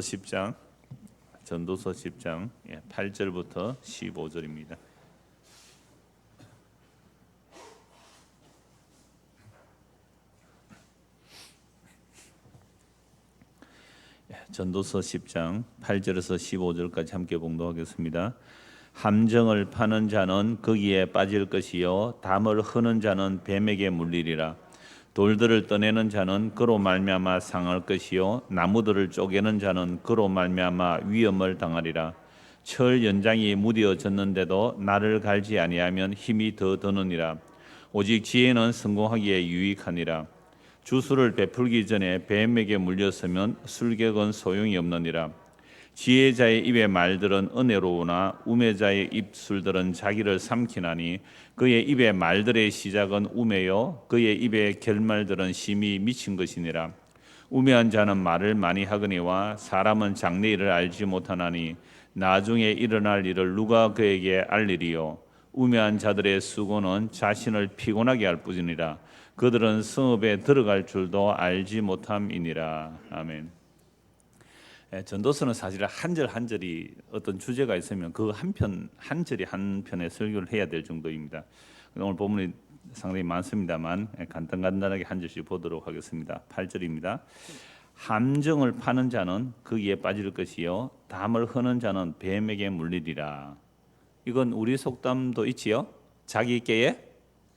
10장 전도서 10장 8절부터 15절입니다. 전도서 10장 8절에서 15절까지 함께 봉독하겠습니다. 함정을 파는 자는 거기에 빠질 것이요 담을 흐는 자는 뱀에게 물리리라. 돌들을 떠내는 자는 그로 말미암아 상할 것이요 나무들을 쪼개는 자는 그로 말미암아 위험을 당하리라. 철 연장이 무뎌졌는데도 나를 갈지 아니하면 힘이 더 드느니라. 오직 지혜는 성공하기에 유익하니라. 주술을 베풀기 전에 뱀에게 물렸으면 술객은 소용이 없느니라. 지혜자의 입의 말들은 은혜로우나 우매자의 입술들은 자기를 삼키나니 그의 입의 말들의 시작은 우매요 그의 입의 결말들은 심히 미친 것이니라. 우매한 자는 말을 많이 하거니와 사람은 장래일을 알지 못하나니 나중에 일어날 일을 누가 그에게 알리리요. 우매한 자들의 수고는 자신을 피곤하게 할 뿐이니라. 그들은 성읍에 들어갈 줄도 알지 못함이니라. 아멘. 전도서는 사실 한 절 한 절이 어떤 주제가 있으면 그 한 절이 한 편의 설교를 해야 될 정도입니다. 오늘 본문이 상당히 많습니다만 간단하게 한 절씩 보도록 하겠습니다. 8절입니다. 함정을 파는 자는 거기에 빠질 것이요 담을 흐는 자는 뱀에게 물리리라. 이건 우리 속담도 있지요. 자기 꾀에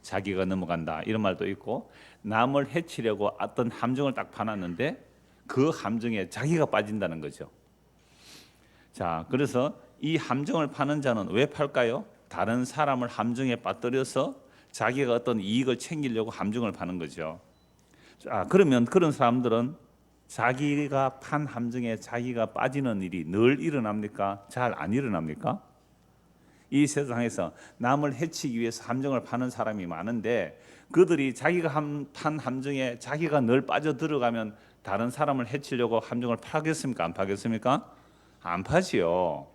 자기가 넘어간다 이런 말도 있고, 남을 해치려고 어떤 함정을 딱 파놨는데 그 함정에 자기가 빠진다는 거죠. 자, 그래서 이 함정을 파는 자는 왜 팔까요? 다른 사람을 함정에 빠뜨려서 자기가 어떤 이익을 챙기려고 함정을 파는 거죠. 자, 그러면 그런 사람들은 자기가 판 함정에 자기가 빠지는 일이 늘 일어납니까? 잘 안 일어납니까? 이 세상에서 남을 해치기 위해서 함정을 파는 사람이 많은데, 그들이 자기가 판 함정에 자기가 늘 빠져 들어가면 다른 사람을 해치려고 함정을 파겠습니까? 안 파겠습니까? 안 파지요.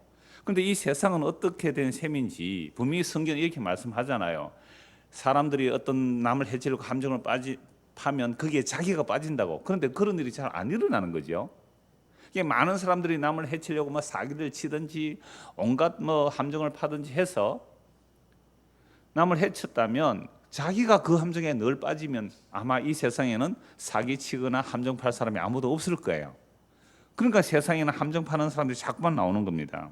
그런데 이 세상은 어떻게 된 셈인지 분명히 성경이 이렇게 말씀하잖아요. 사람들이 어떤 남을 해치려고 함정을 파면 그게 자기가 빠진다고. 그런데 그런 일이 잘 안 일어나는 거죠. 많은 사람들이 남을 해치려고 사기를 치든지 온갖 함정을 파든지 해서 남을 해쳤다면 자기가 그 함정에 늘 빠지면 아마 이 세상에는 사기 치거나 함정 팔 사람이 아무도 없을 거예요. 그러니까 세상에는 함정 파는 사람들이 자꾸만 나오는 겁니다.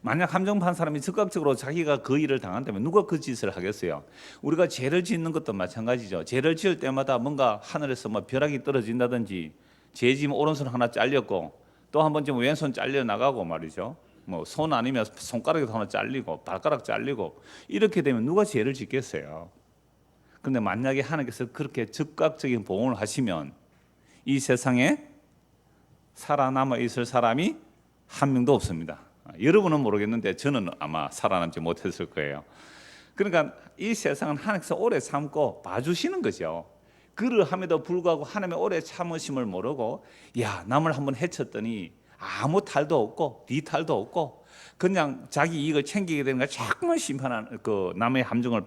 만약 함정 판 사람이 즉각적으로 자기가 그 일을 당한다면 누가 그 짓을 하겠어요? 우리가 죄를 짓는 것도 마찬가지죠. 죄를 지을 때마다 뭔가 하늘에서 벼락이 떨어진다든지, 죄 지면 오른손 하나 잘렸고 또 한 번쯤 왼손 잘려 나가고 말이죠. 손 아니면 손가락이 하나 잘리고 발가락 잘리고 이렇게 되면 누가 죄를 짓겠어요? 그런데 만약에 하나님께서 그렇게 즉각적인 보응을 하시면 이 세상에 살아남아 있을 사람이 한 명도 없습니다. 여러분은 모르겠는데 저는 아마 살아남지 못했을 거예요. 그러니까 이 세상은 하나님께서 오래 참고 봐주시는 거죠. 그러함에도 불구하고 하나님의 오래 참으심을 모르고, 야, 남을 한번 해쳤더니 아무 탈도 없고 네 탈도 없고 그냥 자기 이익을 챙기게 되는 거야. 자꾸만 심판하는, 남의 함정을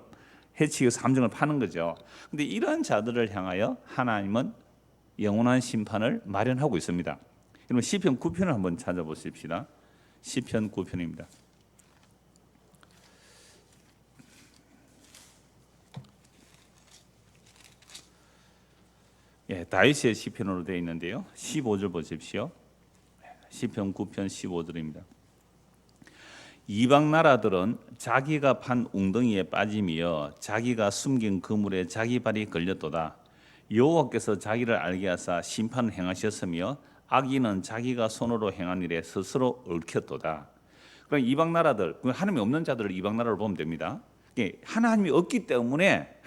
해치기 위해서 함정을 파는 거죠. 근데 이런 자들을 향하여 하나님은 영원한 심판을 마련하고 있습니다. 여러분 시편 9편을 한번 찾아보십시다. 시편 9편입니다. 다윗의 시편으로 되어 있는데요. 15절 보십시오. 시편 9편 15절입니다. 이방 나라들은 자기가 판 웅덩이에 빠짐이여 자기가 숨긴 그물에 자기 발이 걸렸도다. 여호와께서 자기를 알게 하사 심판을 행하셨으며 악인은 자기가 손으로 행한 일에 스스로 얽혔도다. 그러니까 이방 나라들, 하나님이 없는 자들을 이방 나라로 보면 됩니다. 하나님이 없기 때문에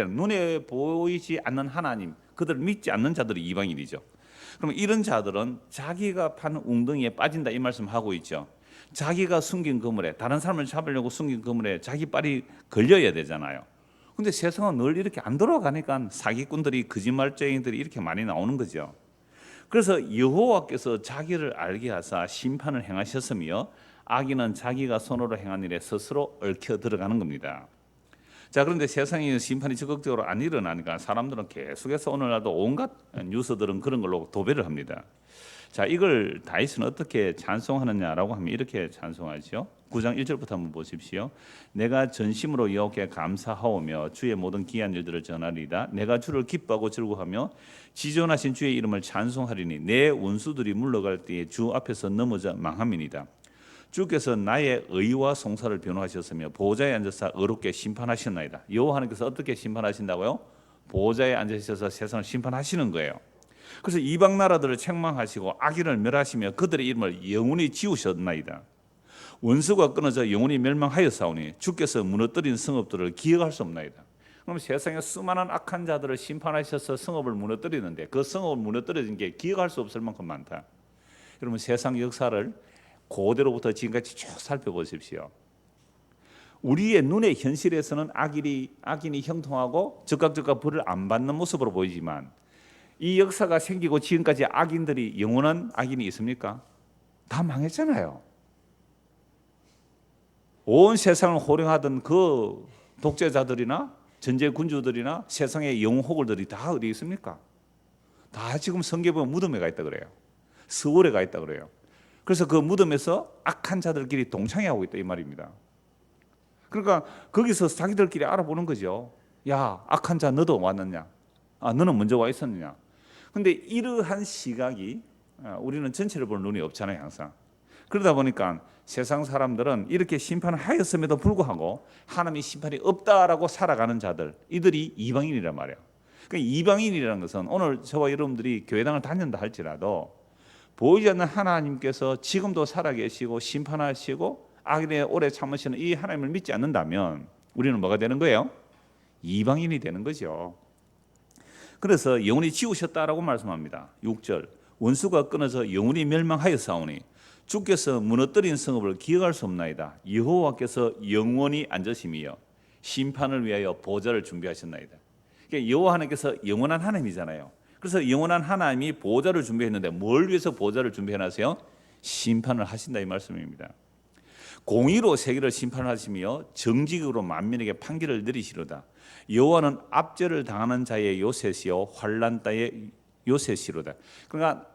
눈에 보이지 않는 하나님, 그들을 믿지 않는 자들이 이방인이죠. 그러면 이런 자들은 자기가 파는 웅덩이에 빠진다 이 말씀하고 있죠. 자기가 숨긴 그물에, 다른 사람을 잡으려고 숨긴 그물에 자기 발이 걸려야 되잖아요. 근데 세상은 늘 이렇게 안 돌아가니까 사기꾼들이, 거짓말쟁이들이 이렇게 많이 나오는 거죠. 그래서 여호와께서 자기를 알게 하사 심판을 행하셨으며 악인은 자기가 손으로 행한 일에 스스로 얽혀 들어가는 겁니다. 자, 그런데 세상에 심판이 적극적으로 안 일어나니까 사람들은 계속해서 오늘날도 온갖 뉴스들은 그런 걸로 도배를 합니다. 자, 이걸 다윗은 어떻게 찬송하느냐라고 하면 이렇게 찬송하죠. 9장 1절부터 한번 보십시오. 내가 전심으로 여호와께 감사하오며 주의 모든 귀한 일들을 전하리이다. 내가 주를 기뻐하고 즐거워하며 지존하신 주의 이름을 찬송하리니 내 원수들이 물러갈 때에 주 앞에서 넘어져 망함이니이다. 주께서 나의 의와 송사를 변호하셨으며 보호자에 앉아서 의롭게 심판하셨나이다. 여호와 하나님께서 어떻게 심판하신다고요? 보호자에 앉으셔서 세상을 심판하시는 거예요. 그래서 이방 나라들을 책망하시고 악인을 멸하시며 그들의 이름을 영원히 지우셨나이다. 원수가 끊어져 영원히 멸망하였사오니 주께서 무너뜨린 성읍들을 기억할 수 없나이다. 그럼 세상에 수많은 악한 자들을 심판하셔서 성읍을 무너뜨리는데 그 성읍을 무너뜨려진 게 기억할 수 없을 만큼 많다. 여러분, 세상 역사를 고대로부터 지금까지 쭉 살펴보십시오. 우리의 눈의 현실에서는 악인이 형통하고 즉각 벌을 안 받는 모습으로 보이지만 이 역사가 생기고 지금까지 악인들이 영원한 악인이 있습니까? 다 망했잖아요. 온 세상을 호령하던 그 독재자들이나 전제군주들이나 세상의 영호들이 다 어디 있습니까? 다 지금 성경에 보면 무덤에 가 있다 그래요. 서울에 가 있다 그래요. 그래서 그 무덤에서 악한 자들끼리 동창회하고 있다 이 말입니다. 그러니까 거기서 자기들끼리 알아보는 거죠. 야, 악한 자 너도 왔느냐? 너는 먼저 와 있었느냐? 근데 이러한 시각이 우리는 전체를 볼 눈이 없잖아요, 항상. 그러다 보니까 세상 사람들은 이렇게 심판을 하였음에도 불구하고 하나님의 심판이 없다라고 살아가는 자들, 이들이 이방인이란 말이에요. 그러니까 이방인이라는 것은 오늘 저와 여러분들이 교회당을 다닌다 할지라도 보이지 않는 하나님께서 지금도 살아계시고 심판하시고 악인의 오래 참으시는 이 하나님을 믿지 않는다면 우리는 뭐가 되는 거예요? 이방인이 되는 거죠. 그래서 영원히 지우셨다라고 말씀합니다. 6절 원수가 끊어져 영원히 멸망하였사오니 주께서 무너뜨린 성읍을 기억할 수 없나이다. 여호와께서 영원히 앉으심이여 심판을 위하여 보좌를 준비하셨나이다. 그러니까 여호와 하나님께서 영원한 하나님이잖아요. 그래서 영원한 하나님이 보좌를 준비했는데 뭘 위해서 보좌를 준비해놨어요? 심판을 하신다 이 말씀입니다. 공의로 세계를 심판하시며 정직으로 만민에게 판결을 내리시로다. 여호와는 압제를 당하는 자의 요새시요 환난 때의 요새시로다. 그러니까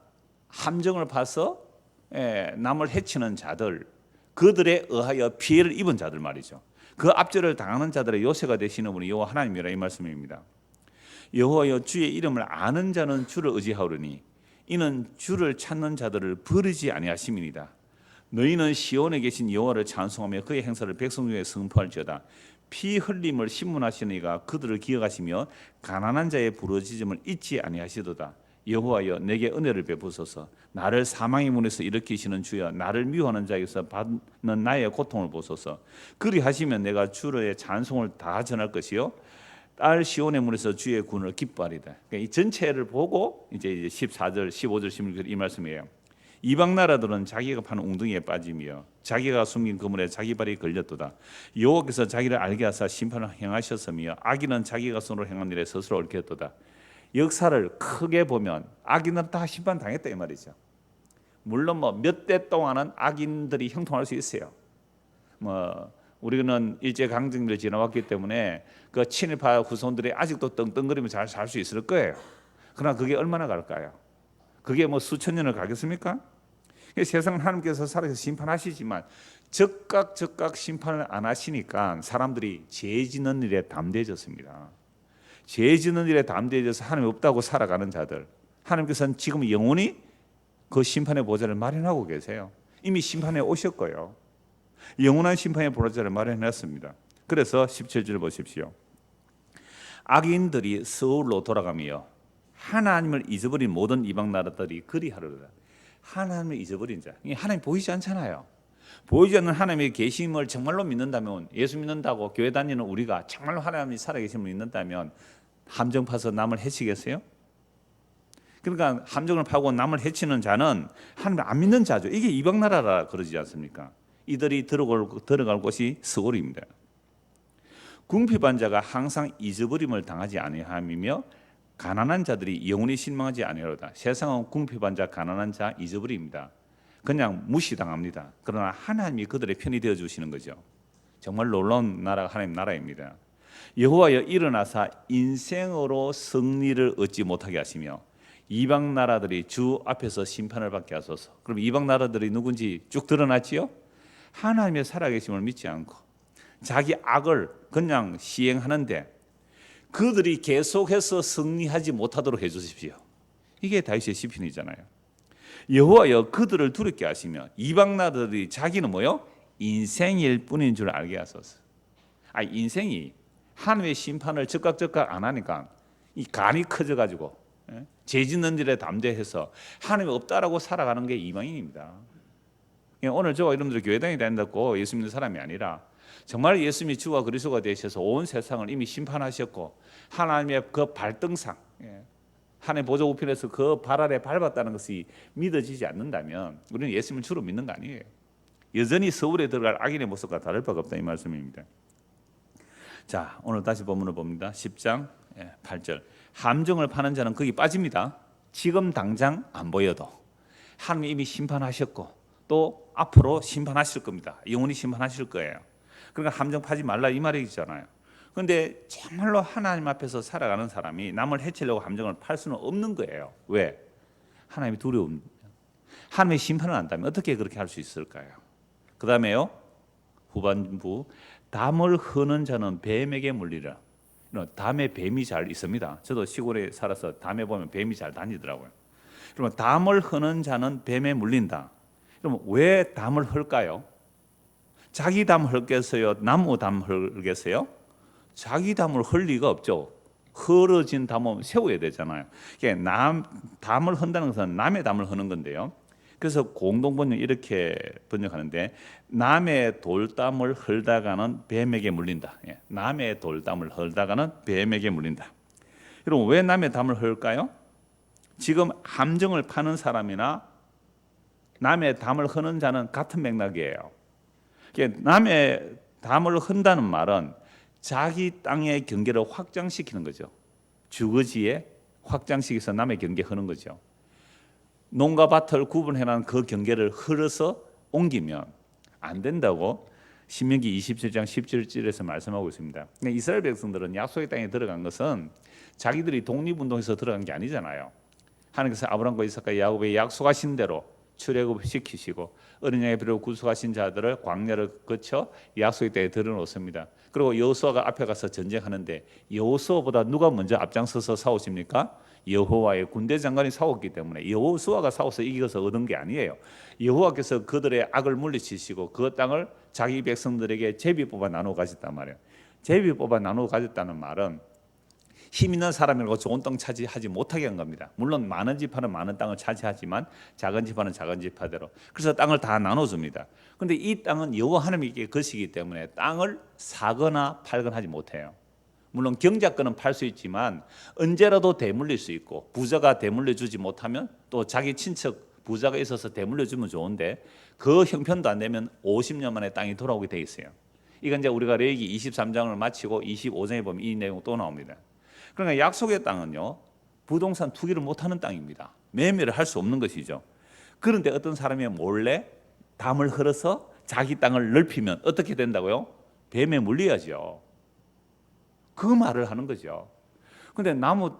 함정을 봐서 남을 해치는 자들, 그들에 의하여 피해를 입은 자들 말이죠. 그 압제를 당하는 자들의 요새가 되시는 분이 여호와 하나님이라 이 말씀입니다. 여호와여 주의 이름을 아는 자는 주를 의지하오르니 이는 주를 찾는 자들을 버리지 아니하심이니이다. 너희는 시온에 계신 여호와를 찬송하며 그의 행사를 백성 중에 선포할지어다. 피 흘림을 신문하시는 이가 그들을 기억하시며 가난한 자의 부르짖음을 잊지 아니하시도다. 여호와여 내게 은혜를 베푸소서. 나를 사망의 문에서 일으키시는 주여 나를 미워하는 자에게서 받는 나의 고통을 보소서. 그리하시면 내가 주의 찬송을 다 전할 것이요 딸 시온의 문에서 주의 군을 기뻐하리다. 그러니까 이 전체를 보고 이제 14절, 15절, 16절 이 말씀이에요. 이방 나라들은 자기가 파는 웅덩이에 빠지며 자기가 숨긴 그물에 자기 발이 걸렸도다. 여호와께서 자기를 알게 하사 심판을 행하셨으며 악인은 자기가 손으로 행한 일에 스스로 옳게 했도다. 역사를 크게 보면 악인은 다 심판당했다 이 말이죠. 물론 몇 대 동안은 악인들이 형통할 수 있어요. 우리는 일제강점기를 지나왔기 때문에 그 친일파 후손들이 아직도 떵떵거리며 잘 살 수 있을 거예요. 그러나 그게 얼마나 갈까요? 그게 수천 년을 가겠습니까? 세상은 하나님께서 살아서 심판하시지만 즉각 심판을 안 하시니까 사람들이 죄 짓는 일에 담대해졌습니다. 죄 짓는 일에 담대해져서 하나님 없다고 살아가는 자들, 하나님께서는 지금 영원히 그 심판의 보좌를 마련하고 계세요. 이미 심판에 오셨고요. 영원한 심판의 보좌를 마련했습니다. 그래서 17절 보십시오. 악인들이 서울로 돌아가며 하나님을 잊어버린 모든 이방 나라들이 그리하리로다. 하나님을 잊어버린 자, 하나님 보이지 않잖아요. 보이지 않는 하나님의 계심을 정말로 믿는다면, 예수 믿는다고 교회 다니는 우리가 정말로 하나님이 살아계심을 믿는다면 함정 파서 남을 해치겠어요? 그러니까 함정을 파고 남을 해치는 자는 하나님을 안 믿는 자죠. 이게 이방 나라라 그러지 않습니까? 이들이 들어갈 곳이 서울입니다. 궁핍한 자가 항상 잊어버림을 당하지 아니함이며 가난한 자들이 영원히 실망하지 아니하리로다. 세상은 궁핍한 자, 가난한 자 잊어버립니다. 그냥 무시당합니다. 그러나 하나님이 그들의 편이 되어 주시는 거죠. 정말 놀라운 나라가 하나님 나라입니다. 여호와여 일어나사 인생으로 승리를 얻지 못하게 하시며 이방 나라들이 주 앞에서 심판을 받게 하소서. 그럼 이방 나라들이 누군지 쭉 드러났지요? 하나님의 살아계심을 믿지 않고 자기 악을 그냥 시행하는데 그들이 계속해서 승리하지 못하도록 해주십시오. 이게 다윗의 시편이잖아요. 여호와여 그들을 두렵게 하시며 이방 나라들이 자기는 뭐요? 인생일 뿐인 줄 알게 하소서. 인생이 하나님의 심판을 즉각 안 하니까 이 간이 커져가지고 죄 짓는 일에 담대해서 하나님이 없다라고 살아가는 게 이방인입니다. 오늘 저와 여러분들 교회 다닌다고 예수 믿는 사람이 아니라 정말 예수님이 주와 그리스도가 되셔서 온 세상을 이미 심판하셨고 하나님의 그 발등상 하나님 보좌 우편에서 그 발 아래 밟았다는 것이 믿어지지 않는다면 우리는 예수님을 주로 믿는 거 아니에요. 여전히 서울에 들어갈 악인의 모습과 다를 바가 없다 이 말씀입니다. 자, 오늘 다시 본문을 봅니다. 10장 8절. 함정을 파는 자는 거기 빠집니다. 지금 당장 안 보여도 하나님이 이미 심판하셨고 또 앞으로 심판하실 겁니다. 영원히 심판하실 거예요. 그러니까 함정 파지 말라 이 말이잖아요. 그런데 정말로 하나님 앞에서 살아가는 사람이 남을 해치려고 함정을 팔 수는 없는 거예요. 왜? 하나님이 두려움. 하나님의 심판을 안다면 어떻게 그렇게 할 수 있을까요? 그 다음에요. 후반부. 담을 허는 자는 뱀에게 물리라. 담에 뱀이 잘 있습니다. 저도 시골에 살아서 담에 보면 뱀이 잘 다니더라고요. 그러면 담을 허는 자는 뱀에 물린다. 그러면 왜 담을 헐까요? 자기 담 헐겠어요? 나무 담 헐겠어요? 자기 담을 헐 리가 없죠. 헐어진 담을 세워야 되잖아요. 담을 헌다는 것은 남의 담을 허는 건데요. 그래서 공동번역 이렇게 번역하는데 남의 돌담을 헐다가는 뱀에게 물린다. 남의 돌담을 헐다가는 뱀에게 물린다. 여러분 왜 남의 담을 헐까요? 지금 함정을 파는 사람이나 남의 담을 허는 자는 같은 맥락이에요. 남의 담을 헌다는 말은 자기 땅의 경계를 확장시키는 거죠. 주거지에 확장시켜서 남의 경계 허는 거죠. 농가 밭을 구분해놓은 그 경계를 흘러서 옮기면 안 된다고 신명기 27장 17절에서 말씀하고 있습니다. 이스라엘 백성들은 약속의 땅에 들어간 것은 자기들이 독립운동에서 들어간 게 아니잖아요. 하나님께서 아브라함과 이삭과 야곱에 약속하신 대로 출애굽시키시고 어린 양의 피로 구속하신 자들을 광야를 거쳐 약속의 땅에 들어놓습니다. 그리고 여호수아가 앞에 가서 전쟁하는데 여호수아보다 누가 먼저 앞장서서 싸우십니까? 여호와의 군대 장관이 싸웠기 때문에 여호수아가 싸워서 이겨서 얻은 게 아니에요. 여호와께서 그들의 악을 물리치시고 그 땅을 자기 백성들에게 제비 뽑아 나누어 가졌단 말이에요. 제비 뽑아 나누어 가졌다는 말은 힘 있는 사람이라고 좋은 땅 차지하지 못하게 한 겁니다. 물론 많은 지파는 많은 땅을 차지하지만 작은 지파는 작은 지파대로. 그래서 땅을 다 나눠줍니다. 그런데 이 땅은 여호와 하나님께 것이기 때문에 땅을 사거나 팔거나 하지 못해요. 물론 경작권은 팔 수 있지만 언제라도 대물릴 수 있고 부자가 대물려 주지 못하면 또 자기 친척 부자가 있어서 대물려 주면 좋은데 그 형편도 안 되면 50년 만에 땅이 돌아오게 돼 있어요. 이건 이제 우리가 레위기 23장을 마치고 25장에 보면 이 내용 또 나옵니다. 그러니까 약속의 땅은요 부동산 투기를 못하는 땅입니다. 매매를 할 수 없는 것이죠. 그런데 어떤 사람이 몰래 담을 흘러서 자기 땅을 넓히면 어떻게 된다고요? 뱀에 물려야죠. 그 말을 하는 거죠. 그런데 나무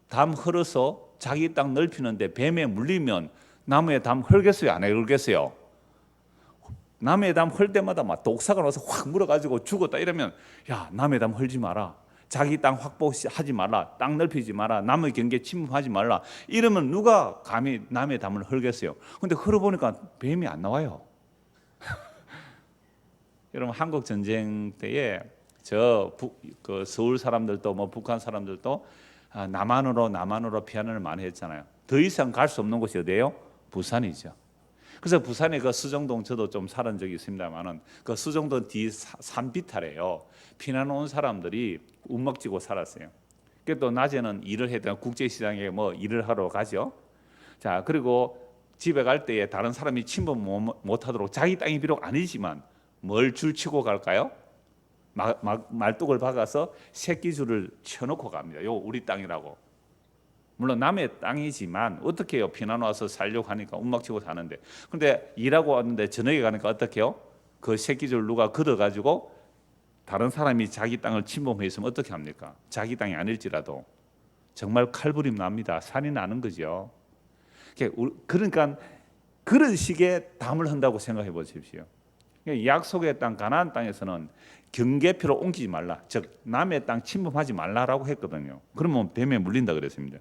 담 흘어서 자기 땅 넓히는데 뱀에 물리면 나무에 담 헐겠어요? 안 헐겠어요? 남의 담 헐 때마다 막 독사가 나서 확 물어가지고 죽었다 이러면 야 남의 담 헐지 마라. 자기 땅 확보하지 말라. 땅 넓히지 마라. 남의 경계 침범하지 말라. 이러면 누가 감히 남의 담을 헐겠어요? 그런데 헐어보니까 뱀이 안 나와요. 여러분 한국 전쟁 때에 그 서울 사람들도 뭐 북한 사람들도 남한으로 피난을 많이 했잖아요. 더 이상 갈 수 없는 곳이 어디예요? 부산이죠. 그래서 부산에 그 수정동 저도 좀 살은 적이 있습니다만은 그 수정동 뒤 산비탈에요. 피난 온 사람들이 움막지고 살았어요. 또 낮에는 일을 해야 되는 국제시장에 뭐 일을 하러 가죠. 자 그리고 집에 갈 때에 다른 사람이 침범 못하도록 자기 땅이 비록 아니지만 뭘 줄치고 갈까요? 말뚝을 박아서 새끼줄을 쳐놓고 갑니다. 요 우리 땅이라고. 물론 남의 땅이지만 어떻게 해요? 피난 와서 살려고 하니까 움막치고 사는데. 그런데 일하고 왔는데 저녁에 가니까 어떻게 해요? 그 새끼줄 누가 걷어가지고 다른 사람이 자기 땅을 침범했으면 어떻게 합니까? 자기 땅이 아닐지라도 정말 칼부림 납니다. 산이 나는 거죠. 그러니까 그런 식의 담을 한다고 생각해 보십시오. 약속의 땅 가나안 땅에서는 경계표를 옮기지 말라, 즉 남의 땅 침범하지 말라라고 했거든요. 그러면 뱀에 물린다 그랬습니다.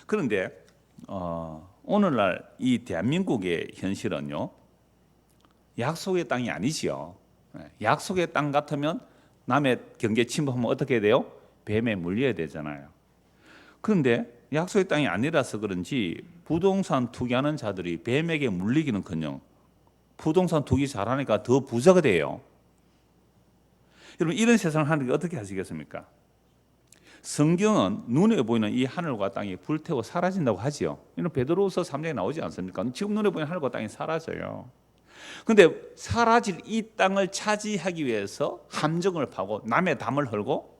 그런데 오늘날 이 대한민국의 현실은요, 약속의 땅이 아니지요. 약속의 땅 같으면 남의 경계 침범하면 어떻게 돼요? 뱀에 물려야 되잖아요. 그런데 약속의 땅이 아니라서 그런지 부동산 투기하는 자들이 뱀에게 물리기는커녕 부동산 투기 잘하니까 더 부자가 돼요. 여러분, 이런 세상을 하나님께 어떻게 하시겠습니까? 성경은 눈에 보이는 이 하늘과 땅이 불태워 사라진다고 하지요. 이런 베드로후서 3장에 나오지 않습니까? 지금 눈에 보이는 하늘과 땅이 사라져요. 그런데 사라질 이 땅을 차지하기 위해서 함정을 파고 남의 담을 헐고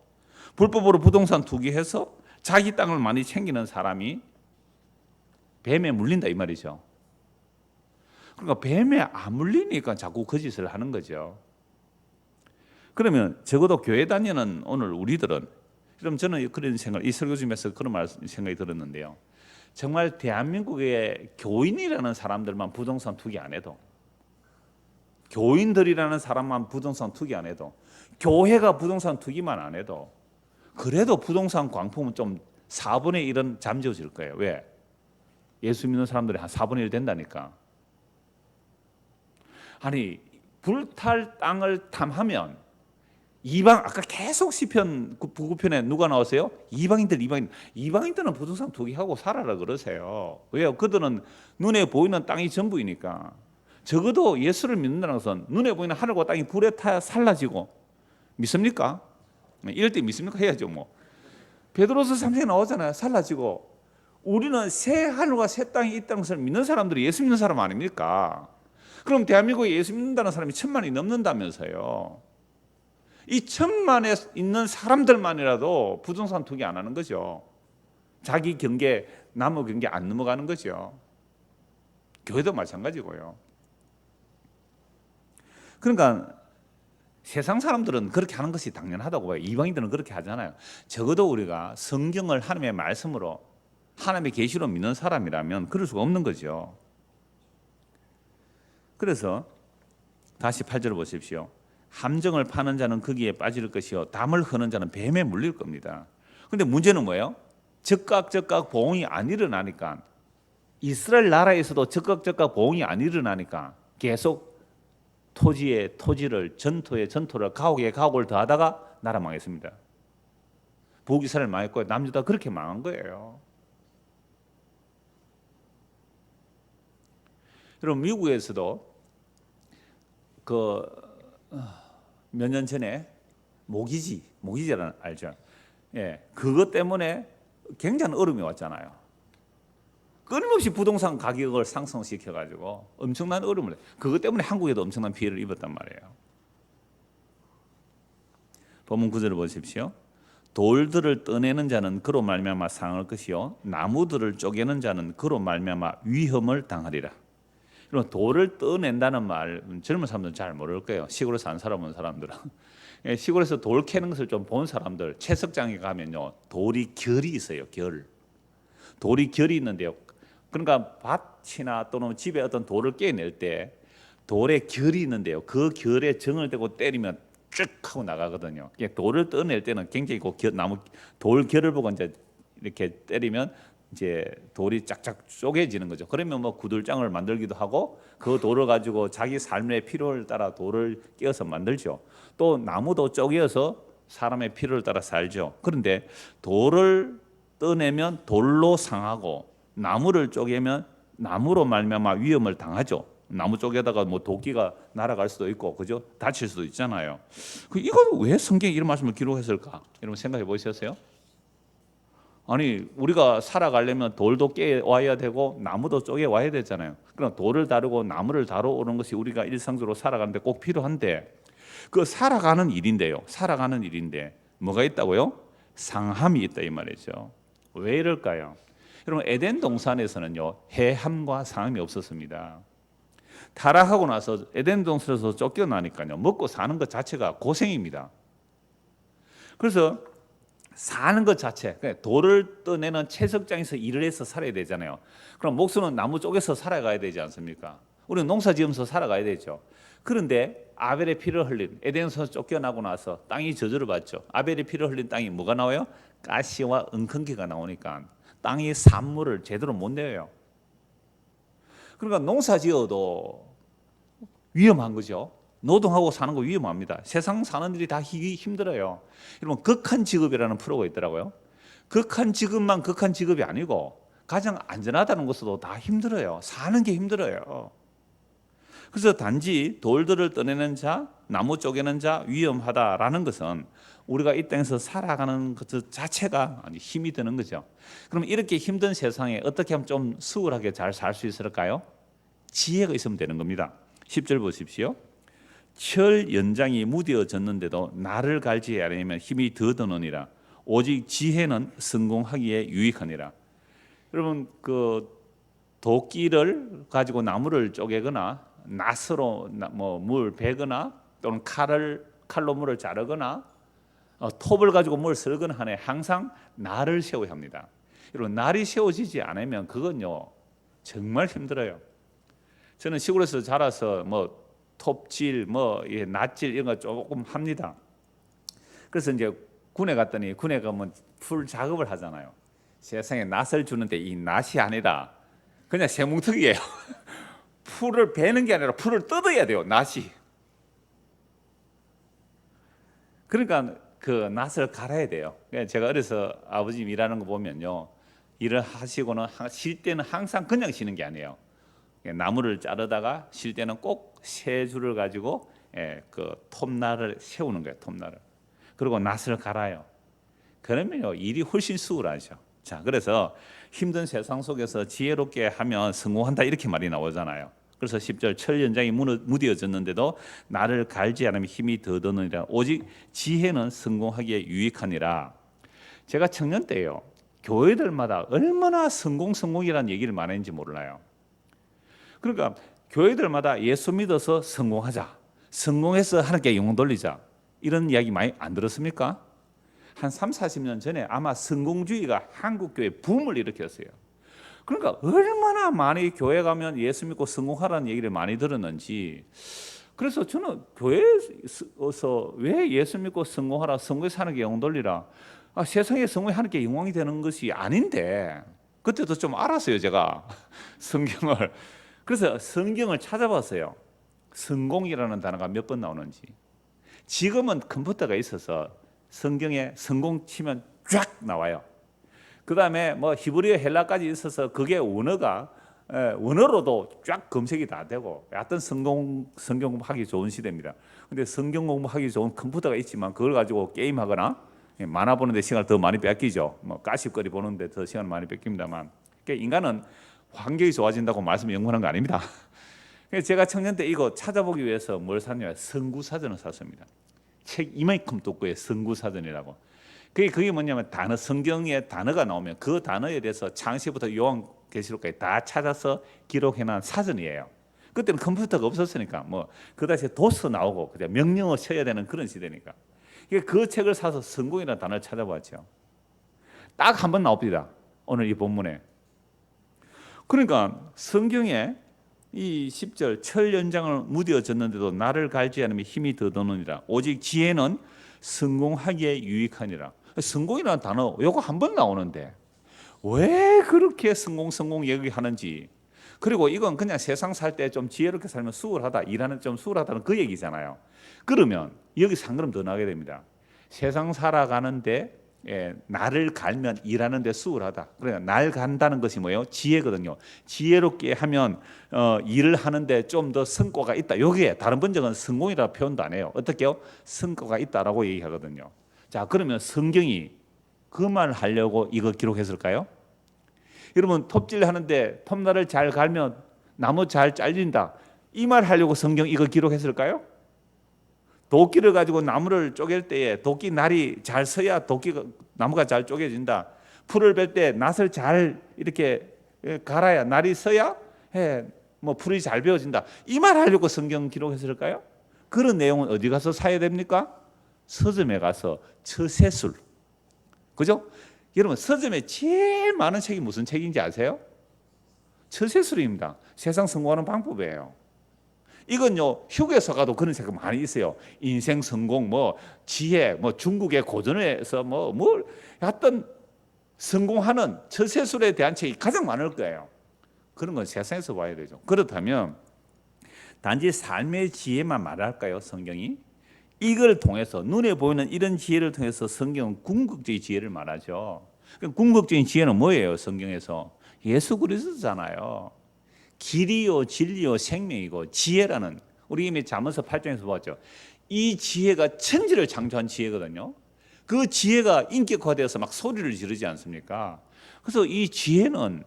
불법으로 부동산 투기해서 자기 땅을 많이 챙기는 사람이 뱀에 물린다 이 말이죠. 그러니까 뱀에 안 물리니까 자꾸 거짓을 하는 거죠. 그러면 적어도 교회 다니는 오늘 우리들은, 그럼 저는 그런 생각, 이 설교 중에서 그런 생각이 들었는데요. 정말 대한민국의 교인이라는 사람들만 부동산 투기 안 해도, 교인들이라는 사람만 부동산 투기 안 해도, 교회가 부동산 투기만 안 해도, 그래도 부동산 광풍은 좀 4분의 1은 잠재워질 거예요. 왜? 예수 믿는 사람들이 한 4분의 1 된다니까. 아니, 불탈 땅을 탐하면 아까 계속 시편 9편에 누가 나오세요? 이방인들은 부동산 투기하고 살아라 그러세요. 왜요? 그들은 눈에 보이는 땅이 전부이니까. 적어도 예수를 믿는다는 것은 눈에 보이는 하늘과 땅이 불에 타야 살라지고, 믿습니까? 이럴 때 믿습니까? 해야죠 뭐. 베드로서 3장에 나오잖아요. 살라지고. 우리는 새 하늘과 새 땅이 있다는 것을 믿는 사람들이 예수 믿는 사람 아닙니까? 그럼 대한민국에 예수 믿는다는 사람이 1000만이 넘는다면서요. 이 1000만에 있는 사람들만이라도 부동산 투기 안 하는 거죠. 자기 경계, 남의 경계 안 넘어가는 거죠. 교회도 마찬가지고요. 그러니까 세상 사람들은 그렇게 하는 것이 당연하다고 봐요. 이방인들은 그렇게 하잖아요. 적어도 우리가 성경을 하나님의 말씀으로, 하나님의 계시로 믿는 사람이라면 그럴 수가 없는 거죠. 그래서 다시 8절을 보십시오. 함정을 파는 자는 거기에 빠질 것이요 담을 허는 자는 뱀에 물릴 겁니다. 그런데 문제는 뭐예요? 즉각 보응이 안 일어나니까, 이스라엘 나라에서도 즉각 보응이 안 일어나니까 계속 토지에 토지를, 전토에 전토를, 가옥에 가옥을 더하다가 나라 망했습니다. 북이스라엘 망했고 남유다 그렇게 망한 거예요. 여러분, 미국에서도 몇 년 전에 모기지라는 알죠? 예, 그것 때문에 굉장한 어려움이 왔잖아요. 끊임없이 부동산 가격을 상승시켜가지고 엄청난 어려움을, 그것 때문에 한국에도 엄청난 피해를 입었단 말이에요. 본문 9절을 보십시오. 돌들을 떠내는 자는 그로 말미암아 상할 것이요 나무들을 쪼개는 자는 그로 말미암아 위험을 당하리라. 그럼 돌을 떠낸다는 말 젊은 사람들은 잘 모를 거예요. 시골에 산 사람들은. 시골에서 돌 캐는 것을 좀 본 사람들, 채석장에 가면요, 돌이 결이 있어요. 돌이 결이 있는데요. 그러니까 밭이나 또는 집에 어떤 돌을 깨낼 때 돌에 결이 있는데요. 그 결에 정을 대고 때리면 쭉 하고 나가거든요. 돌을 떠낼 때는 굉장히 나무 돌 결을 보고 이제 이렇게 때리면 이제 돌이 쫙쫙 쪼개지는 거죠. 그러면 뭐 구들장을 만들기도 하고, 그 돌을 가지고 자기 삶의 필요를 따라 돌을 깨어서 만들죠. 또 나무도 쪼개어서 사람의 필요를 따라 살죠. 그런데 돌을 떠내면 돌로 상하고, 나무를 쪼개면 나무로 말미암아 위험을 당하죠. 나무 쪽에다가 뭐 도끼가 날아갈 수도 있고, 그죠? 다칠 수도 있잖아요. 이거 왜 성경에 이런 말씀을 기록했을까? 여러분 생각해 보셨어요? 아니, 우리가 살아가려면 돌도 깨 와야 되고 나무도 쪼개 와야 되잖아요. 그럼 돌을 다루고 나무를 다루는 것이 우리가 일상적으로 살아가는데 꼭 필요한데, 그 살아가는 일인데 뭐가 있다고요? 상함이 있다 이 말이죠. 왜 이럴까요? 여러분, 에덴 동산에서는요, 해함과 상함이 없었습니다. 타락하고 나서 에덴 동산에서 쫓겨나니까요, 먹고 사는 것 자체가 고생입니다. 그래서 사는 것 자체, 돌을 떠내는 채석장에서 일을 해서 살아야 되잖아요. 그럼 목수는 나무 쪽에서 살아가야 되지 않습니까? 우리는 농사 지으면서 살아가야 되죠. 그런데 아벨의 피를 흘린, 에덴에서 쫓겨나고 나서 땅이 저주를 받죠. 아벨의 피를 흘린 땅이 뭐가 나와요? 가시와 은근기가 나오니까 땅이 산물을 제대로 못 내요. 그러니까 농사 지어도 위험한 거죠. 노동하고 사는 거 위험합니다. 세상 사는 일이 다 힘들어요. 여러분, 극한 직업이라는 프로가 있더라고요. 극한 직업만 극한 직업이 아니고 가장 안전하다는 것도 다 힘들어요. 사는 게 힘들어요. 그래서 단지 돌들을 떠내는 자, 나무 쪼개는 자 위험하다라는 것은 우리가 이 땅에서 살아가는 것 자체가 힘이 드는 거죠. 그럼 이렇게 힘든 세상에 어떻게 하면 좀 수월하게 잘 살 수 있을까요? 지혜가 있으면 되는 겁니다. 10절 보십시오. 철 연장이 무뎌졌는데도 나를 갈지 아니면 힘이 더 드느니라. 오직 지혜는 성공하기에 유익하니라. 여러분, 그 도끼를 가지고 나무를 쪼개거나 낫으로 물 베거나 또는 칼로 물을 자르거나 톱을 가지고 뭘 썰거나 하네, 항상 날을 세워야 합니다. 여러분, 날이 세워지지 않으면 그건요 정말 힘들어요. 저는 시골에서 자라서 톱질, 낫질 이런 거 조금 합니다. 그래서 이제 군에 갔더니, 군에 가면 풀 작업을 하잖아요. 세상에 낫을 주는데 이 낫이 아니라 그냥 쇠뭉텅이에요. 풀을 베는 게 아니라 풀을 뜯어야 돼요, 낫이. 그러니까 그 낫을 갈아야 돼요. 제가 어려서 아버지 일하는 거 보면요, 일을 하시고는 쉴 때는 항상 그냥 쉬는 게 아니에요. 나무를 자르다가 쉴 때는 꼭 세 줄을 가지고 그 톱날을 세우는 거예요, 톱날을. 그리고 낫을 갈아요. 그러면요 일이 훨씬 수월하죠. 자, 그래서 힘든 세상 속에서 지혜롭게 하면 성공한다, 이렇게 말이 나오잖아요. 그래서 10절, 철 연장이 무뎌졌는데도 나를 갈지 않으면 힘이 더 드느니라. 오직 지혜는 성공하기에 유익하니라. 제가 청년 때요, 교회들마다 얼마나 성공이라는 얘기를 많이 했는지 몰라요. 그러니까 교회들마다 예수 믿어서 성공하자, 성공해서 하나님께 영광 돌리자, 이런 이야기 많이 안 들었습니까? 한 3, 40년 전에 아마 성공주의가 한국 교회에 붐을 일으켰어요. 그러니까 얼마나 많이 교회 가면 예수 믿고 성공하라는 얘기를 많이 들었는지. 그래서 저는 교회에서 왜 예수 믿고 성공하라, 성공해서 하나님께 영광 돌리라, 세상에 성공이 하나님께 영광이 되는 것이 아닌데, 그때도 좀 알았어요, 제가 성경을. 그래서 성경을 찾아봤어요. 성공이라는 단어가 몇 번 나오는지. 지금은 컴퓨터가 있어서 성경에 성공 치면 쫙 나와요. 그 다음에 히브리어, 헬라까지 있어서 그게 원어로도 쫙 검색이 다 되고, 하여튼 성경 공부하기 좋은 시대입니다. 근데 성경 공부하기 좋은 컴퓨터가 있지만 그걸 가지고 게임하거나 만화 보는데 시간을 더 많이 뺏기죠. 가십거리 보는데 더 시간을 많이 뺏깁니다만, 그러니까 인간은 환경이 좋아진다고 말씀을 연구하는 거 아닙니다. 제가 청년 때 이거 찾아보기 위해서 뭘 샀냐면 성구사전을 샀습니다. 책 이만큼 두꺼워요, 성구사전이라고. 그게 뭐냐면 성경에 단어가 나오면 그 단어에 대해서 창세부터 요한계시록까지 다 찾아서 기록해놓은 사전이에요. 그때는 컴퓨터가 없었으니까 그 다시 도서 나오고 그냥 명령어 쳐야 되는 그런 시대니까. 그 책을 사서 성공이라는 단어를 찾아봤죠. 딱 한 번 나옵니다, 오늘 이 본문에. 그러니까 성경에 이 10절, 철 연장을 무뎌졌는데도 나를 갈지 않으면 힘이 더 드느니라. 오직 지혜는 성공하기에 유익하니라. 성공이라는 단어 요거 한 번 나오는데 왜 그렇게 성공 얘기하는지. 그리고 이건 그냥 세상 살 때 좀 지혜롭게 살면 수월하다, 일하는 좀 수월하다는 그 얘기잖아요. 그러면 여기서 한 걸음 더 나가게 됩니다. 세상 살아가는데 날을 갈면 일하는 데 수월하다. 그러니까 날 간다는 것이 뭐예요? 지혜거든요. 지혜롭게 하면 일을 하는데 좀 더 성과가 있다. 여기에 다른 번역은 성공이라고 표현도 안 해요. 어떻게요? 성과가 있다라고 얘기하거든요. 자, 그러면 성경이 그 말을 하려고 이거 기록했을까요? 여러분, 톱질 하는데 톱날을 잘 갈면 나무 잘 잘린다, 이 말 하려고 성경 이거 기록했을까요? 도끼를 가지고 나무를 쪼갤 때에 도끼 날이 잘 서야 나무가 잘 쪼개진다. 풀을 벨 때 낫을 잘 이렇게 갈아야 날이 서야 뭐 풀이 잘 베어진다. 이 말 하려고 성경 기록했을까요? 그런 내용은 어디 가서 사야 됩니까? 서점에 가서 처세술. 그죠? 여러분 서점에 제일 많은 책이 무슨 책인지 아세요? 처세술입니다. 세상 성공하는 방법이에요. 이건요 휴게소 가도 그런 책 많이 있어요. 인생 성공, 뭐 지혜, 뭐 중국의 고전에서 뭘 어떤 성공하는 처세술에 대한 책이 가장 많을 거예요. 그런 건 세상에서 봐야 되죠. 그렇다면 단지 삶의 지혜만 말할까요? 성경이 이걸 통해서 눈에 보이는 이런 지혜를 통해서 성경은 궁극적인 지혜를 말하죠. 궁극적인 지혜는 뭐예요? 성경에서 예수 그리스도잖아요. 길이요 진리요 생명이고 지혜라는 우리 이미 잠언서 8장에서 보았죠. 이 지혜가 천지를 창조한 지혜거든요. 그 지혜가 인격화되어서 막 소리를 지르지 않습니까? 그래서 이 지혜는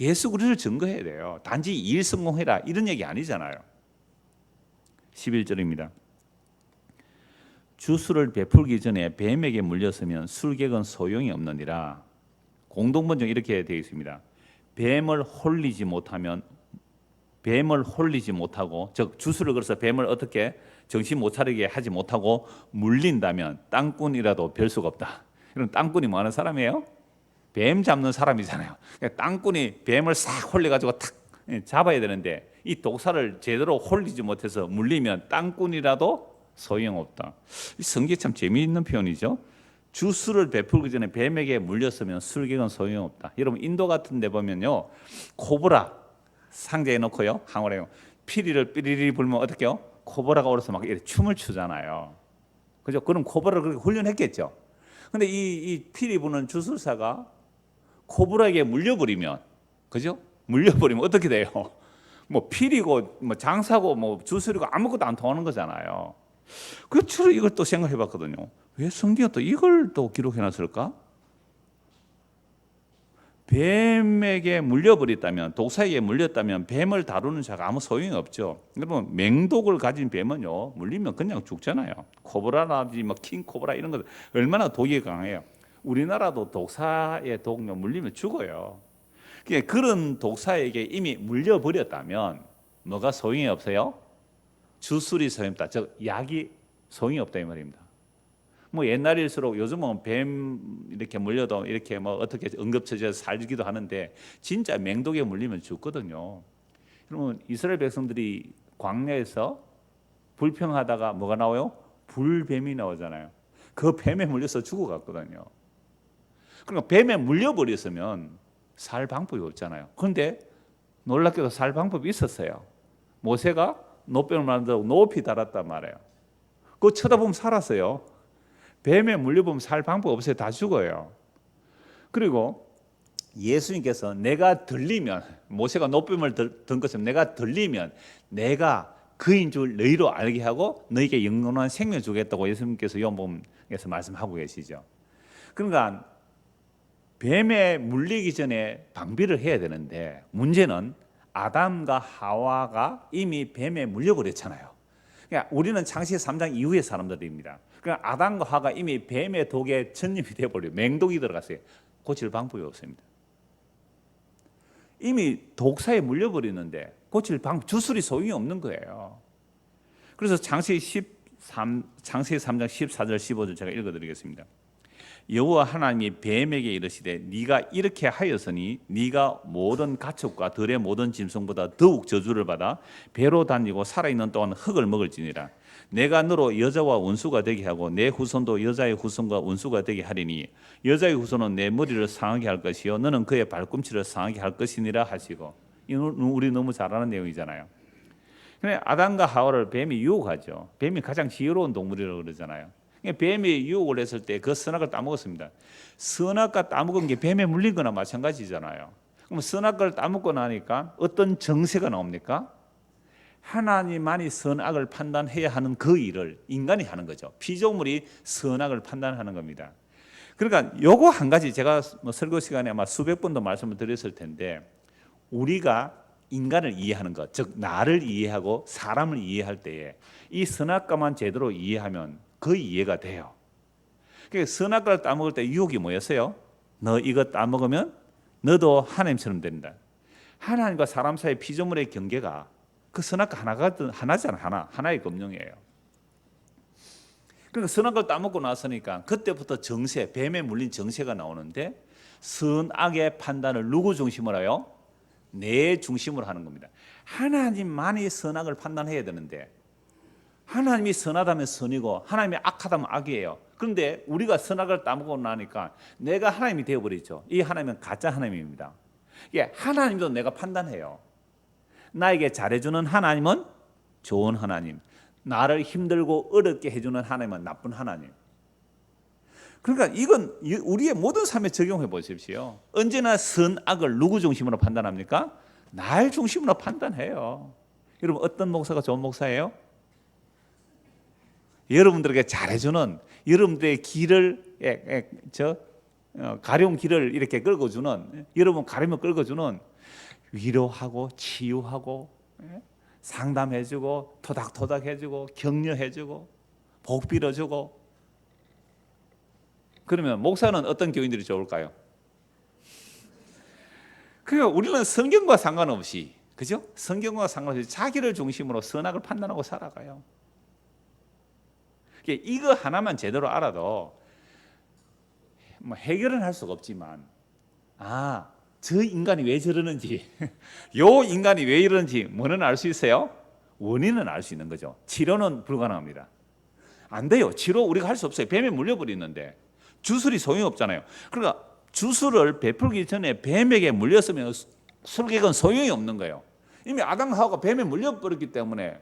예수 그리스도를 증거해야 돼요. 단지 일 성공해라 이런 얘기 아니잖아요. 11절입니다. 주술을 베풀기 전에 뱀에게 물렸으면 술객은 소용이 없느니라. 공동번역 이렇게 되어 있습니다. 뱀을 홀리지 못하고 즉 주술을 걸어서 뱀을 어떻게 정신 못 차리게 하지 못하고 물린다면 땅꾼이라도 별 수가 없다. 이런 땅꾼이 뭐 하는 사람이에요? 뱀 잡는 사람이잖아요. 땅꾼이 뱀을 싹 홀려가지고 탁 잡아야 되는데 이 독사를 제대로 홀리지 못해서 물리면 땅꾼이라도 소용없다. 이 성경이 참 재미있는 표현이죠. 주술을 베풀기 전에 뱀에게 물렸으면 술객은 소용없다. 여러분 인도 같은 데 보면요 코브라 상자에 넣고요 항어래요 피리를 삐리리 불면 어떻게 해요? 코브라가 오르서 막 이렇게 춤을 추잖아요. 그죠? 그럼 코브라를 그렇게 훈련했겠죠. 근데 이 피리 부는 주술사가 코브라에게 물려버리면, 그죠? 물려버리면 어떻게 돼요? 뭐 피리고 뭐 장사고 뭐 주술이고 아무것도 안 통하는 거잖아요. 그래서 이걸 또 생각해 봤거든요. 왜 성경이 또 이걸 또 기록해 놨을까? 뱀에게 물려버렸다면, 독사에게 물렸다면 뱀을 다루는 자가 아무 소용이 없죠. 여러분 맹독을 가진 뱀은요 물리면 그냥 죽잖아요. 코브라라든지 뭐 킹코브라 이런 것 얼마나 독이 강해요. 우리나라도 독사의 독 물리면 죽어요. 그런 독사에게 이미 물려버렸다면 뭐가 소용이 없어요? 주술이 소용없다. 즉 약이 소용이 없다 이 말입니다. 뭐 옛날일수록 요즘은 뱀 이렇게 물려도 이렇게 뭐 어떻게 응급처치해서 살기도 하는데 진짜 맹독에 물리면 죽거든요. 그러면 이스라엘 백성들이 광야에서 불평하다가 뭐가 나와요? 불뱀이 나오잖아요. 그 뱀에 물려서 죽어갔거든요. 그러니까 뱀에 물려버렸으면 살 방법이 없잖아요. 그런데 놀랍게도 살 방법이 있었어요. 모세가 노뱀을 만들고 높이 달았단 말이에요. 그거 쳐다보면 살았어요. 뱀에 물려보면 살 방법 없어요. 다 죽어요. 그리고 예수님께서 내가 들리면, 모세가 노뱀을 든 것처럼 내가 들리면 내가 그인 줄 너희로 알게 하고 너희에게 영원한 생명 주겠다고 예수님께서 요한복음에서 말씀하고 계시죠. 그러니까 뱀에 물리기 전에 방비를 해야 되는데 문제는 아담과 하와가 이미 뱀에 물려버렸잖아요. 그러니까 우리는 창세기 3장 이후의 사람들입니다. 그러니까 아담과 하와가 이미 뱀의 독에 전염이 되어버려요. 맹독이 들어갔어요. 고칠 방법이 없습니다. 이미 독사에 물려버리는데 고칠 방법, 주술이 소용이 없는 거예요. 그래서 창세기 3장 14절 15절 제가 읽어드리겠습니다. 여호와 하나님이 뱀에게 이르시되 네가 이렇게 하였으니 네가 모든 가축과 들의 모든 짐승보다 더욱 저주를 받아 배로 다니고 살아있는 동안 흙을 먹을지니라. 내가 너로 여자와 원수가 되게 하고 내 후손도 여자의 후손과 원수가 되게 하리니 여자의 후손은 내 머리를 상하게 할 것이요 너는 그의 발꿈치를 상하게 할 것이니라 하시고. 우리 너무 잘 아는 내용이잖아요. 근데 아담과 하와를 뱀이 유혹하죠. 뱀이 가장 지혜로운 동물이라고 그러잖아요. 뱀이 유혹을 했을 때 그 선악을 따먹었습니다. 선악과 따먹은 게 뱀에 물린 거나 마찬가지잖아요. 그럼 선악을 따먹고 나니까 어떤 정세가 나옵니까? 하나님만이 선악을 판단해야 하는 그 일을 인간이 하는 거죠. 피조물이 선악을 판단하는 겁니다. 그러니까 요거 한 가지 제가 설교 시간에 아마 수백 번도 말씀을 드렸을 텐데 우리가 인간을 이해하는 것, 즉 나를 이해하고 사람을 이해할 때에 이 선악과만 제대로 이해하면 그 이해가 돼요. 그러니까 선악과를 따먹을 때 유혹이 뭐였어요? 너 이거 따먹으면 너도 하나님처럼 된다. 하나님과 사람 사이의 피조물의 경계가 그 선악과 하나잖아. 하나의 검령이에요. 그러니까 선악을 따먹고 나서니까 그때부터 정세, 뱀에 물린 정세가 나오는데 선악의 판단을 누구 중심으로 해요? 내 중심으로 하는 겁니다. 하나님만이 선악을 판단해야 되는데 하나님이 선하다면 선이고 하나님이 악하다면 악이에요. 그런데 우리가 선악을 따먹고 나니까 내가 하나님이 되어버리죠. 이 하나님은 가짜 하나님입니다. 하나님도 내가 판단해요. 나에게 잘해주는 하나님은 좋은 하나님, 나를 힘들고 어렵게 해주는 하나님은 나쁜 하나님. 그러니까 이건 우리의 모든 삶에 적용해 보십시오. 언제나 선악을 누구 중심으로 판단합니까? 날 중심으로 판단해요. 여러분, 어떤 목사가 좋은 목사예요? 여러분들에게 잘해주는, 여러분들의 길을 가려운 길을 이렇게 긁어주는, 여러분 가려면 긁어주는, 위로하고 치유하고 상담해주고 토닥토닥 해주고 격려해주고 복 빌어주고. 그러면 목사는 어떤 교인들이 좋을까요? 그러니까 우리는 성경과 상관없이, 그죠? 성경과 상관없이 자기를 중심으로 선악을 판단하고 살아가요. 이거 하나만 제대로 알아도 뭐 해결은 할 수가 없지만, 저 인간이 왜 저러는지, 요 인간이 왜 이러는지 뭐는 알 수 있어요? 원인은 알 수 있는 거죠. 치료는 불가능합니다. 안 돼요. 치료 우리가 할 수 없어요. 뱀에 물려버리는데 주술이 소용이 없잖아요. 그러니까 주술을 베풀기 전에 뱀에게 물렸으면 술객은 소용이 없는 거예요. 이미 아담과 하와가 뱀에 물려버렸기 때문에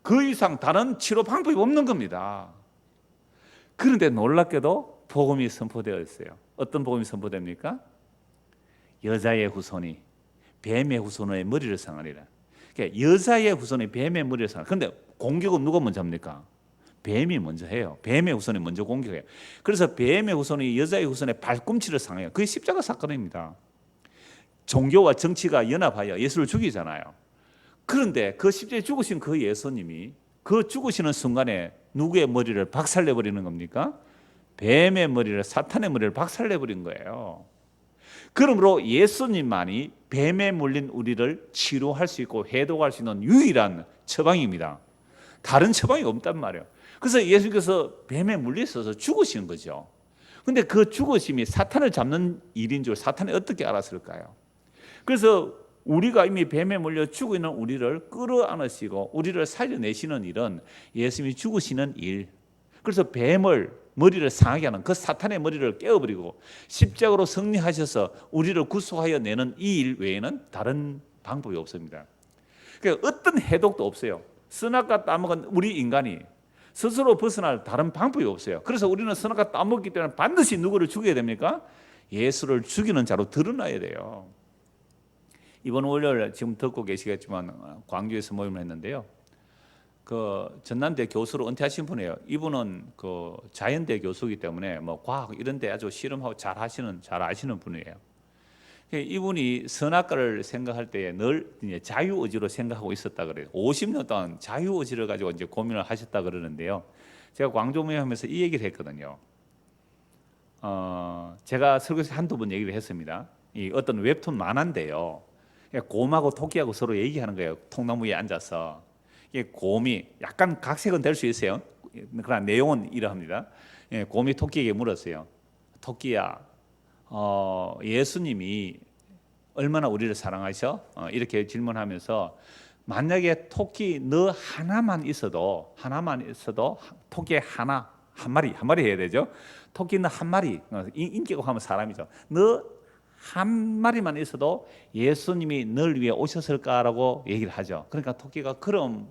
그 이상 다른 치료 방법이 없는 겁니다. 그런데 놀랍게도 복음이 선포되어 있어요. 어떤 복음이 선포됩니까? 여자의 후손이 뱀의 후손의 머리를 상하리라. 그러니까 여자의 후손이 뱀의 머리를 상하리라. 그런데 공격은 누가 먼저 합니까? 뱀이 먼저 해요. 뱀의 후손이 먼저 공격해요. 그래서 뱀의 후손이 여자의 후손의 발꿈치를 상해요. 그게 십자가 사건입니다. 종교와 정치가 연합하여 예수를 죽이잖아요. 그런데 그 십자가에 죽으신 그 예수님이 그 죽으시는 순간에 누구의 머리를 박살내버리는 겁니까? 뱀의 머리를, 사탄의 머리를 박살내버린 거예요. 그러므로 예수님만이 뱀에 물린 우리를 치료할 수 있고 해독할 수 있는 유일한 처방입니다. 다른 처방이 없단 말이에요. 그래서 예수께서 뱀에 물려 있어서 죽으신 거죠. 그런데 그 죽으심이 사탄을 잡는 일인 줄 사탄이 어떻게 알았을까요? 그래서 우리가 이미 뱀에 물려 죽어 있는 우리를 끌어안으시고 우리를 살려내시는 일은 예수님이 죽으시는 일. 그래서 뱀을 머리를 상하게 하는 그 사탄의 머리를 깨어버리고 십자가로 승리하셔서 우리를 구속하여 내는 이 일 외에는 다른 방법이 없습니다. 그러니까 어떤 해독도 없어요. 선악과 따먹은 우리 인간이 스스로 벗어날 다른 방법이 없어요. 그래서 우리는 선악과 따먹기 때문에 반드시 누구를 죽여야 됩니까? 예수를 죽이는 자로 드러나야 돼요. 이번 월요일 지금 듣고 계시겠지만 광주에서 모임을 했는데요. 그 전남대 교수로 은퇴하신 분이에요. 이분은 그 자연대 교수이기 때문에 뭐 과학 이런 데 아주 실험하고 잘 아시는 분이에요. 이분이 선악과를 생각할 때에 늘 자유의지로 생각하고 있었다 그래요. 50년 동안 자유의지를 가지고 이제 고민을 하셨다 그러는데요. 제가 광주 모임하면서 이 얘기를 했거든요. 제가 설교에서 한두 번 얘기를 했습니다. 이 어떤 웹툰 만화인데요. 곰하고 토끼하고 서로 얘기하는 거예요. 통나무 위에 앉아서. 이게 곰이 약간 각색은 될 수 있어요. 그러나 내용은 이러합니다. 곰이 토끼에게 물었어요. 토끼야, 예수님이 얼마나 우리를 사랑하셔? 이렇게 질문하면서 만약에 토끼 너 하나만 있어도 토끼 한 마리 해야 되죠. 토끼는 한 마리, 인격으로 하면 사람이죠. 너 한 마리만 있어도 예수님이 널 위해 오셨을까라고 얘기를 하죠. 그러니까 토끼가 그럼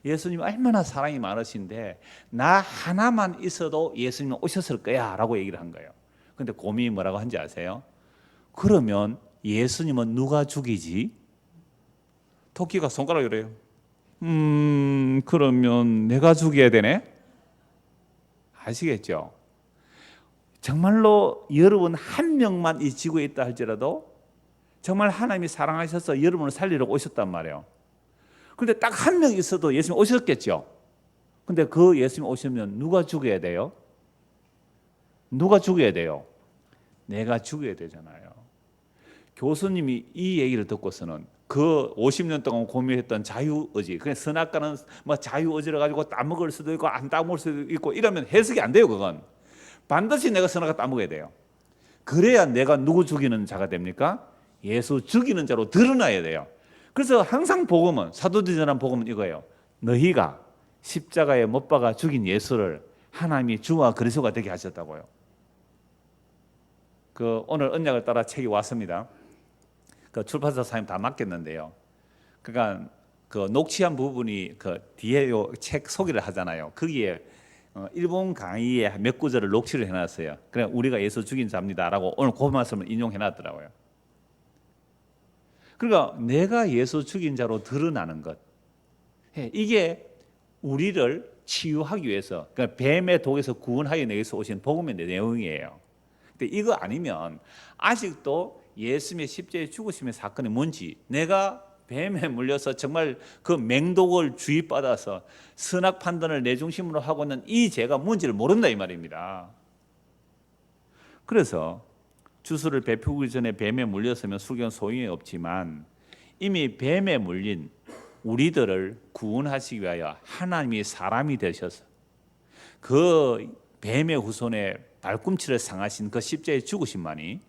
예수님 얼마나 사랑이 많으신데 나 하나만 있어도 예수님 오셨을 거야 라고 얘기를 한 거예요. 그런데 곰이 뭐라고 한지 아세요? 그러면 예수님은 누가 죽이지? 토끼가 손가락으로 해요. 그러면 내가 죽여야 되네? 아시겠죠? 정말로 여러분 한 명만 이 지구에 있다 할지라도 정말 하나님이 사랑하셔서 여러분을 살리러 오셨단 말이에요. 그런데 딱 한 명 있어도 예수님 오셨겠죠. 그런데 그 예수님 오시면 누가 죽여야 돼요? 누가 죽여야 돼요? 내가 죽여야 되잖아요. 교수님이 이 얘기를 듣고서는 그 50년 동안 고민했던 자유의지, 그냥 선악과는 뭐 자유의지를 가지고 따먹을 수도 있고 안 따먹을 수도 있고 이러면 해석이 안 돼요. 그건 반드시 내가 선악과 따먹어야 돼요. 그래야 내가 누구 죽이는 자가 됩니까? 예수 죽이는 자로 드러나야 돼요. 그래서 항상 복음은, 사도들이 전한 복음은 이거예요. 너희가 십자가에 못 박아 죽인 예수를 하나님이 주와 그리스도가 되게 하셨다고요. 그 오늘 언약을 따라 책이 왔습니다. 그 출판사 사장님 다 맡겼는데요. 그러니까 그 녹취한 부분이 그 뒤에 요 책 소개를 하잖아요. 거기에 일본 강의에 몇 구절을 녹취를 해놨어요. 그래 우리가 예수 죽인 자입니다라고 오늘 그 말씀을 인용해놨더라고요. 그러니까 내가 예수 죽인 자로 드러나는 것, 이게 우리를 치유하기 위해서, 그러니까 뱀의 독에서 구원하여 내게 오신 복음의 내용이에요. 근데 이거 아니면 아직도 예수님의 십자가에 죽으심의 사건이 뭔지, 내가 뱀에 물려서 정말 그 맹독을 주입받아서 선악 판단을 내 중심으로 하고 있는 이 죄가 뭔지를 모른다 이 말입니다. 그래서 주술을 베푸기 전에 뱀에 물렸으면 수경 소용이 없지만 이미 뱀에 물린 우리들을 구원하시기 위하여 하나님이 사람이 되셔서 그 뱀의 후손의 발꿈치를 상하신 그 십자가의 죽으심만이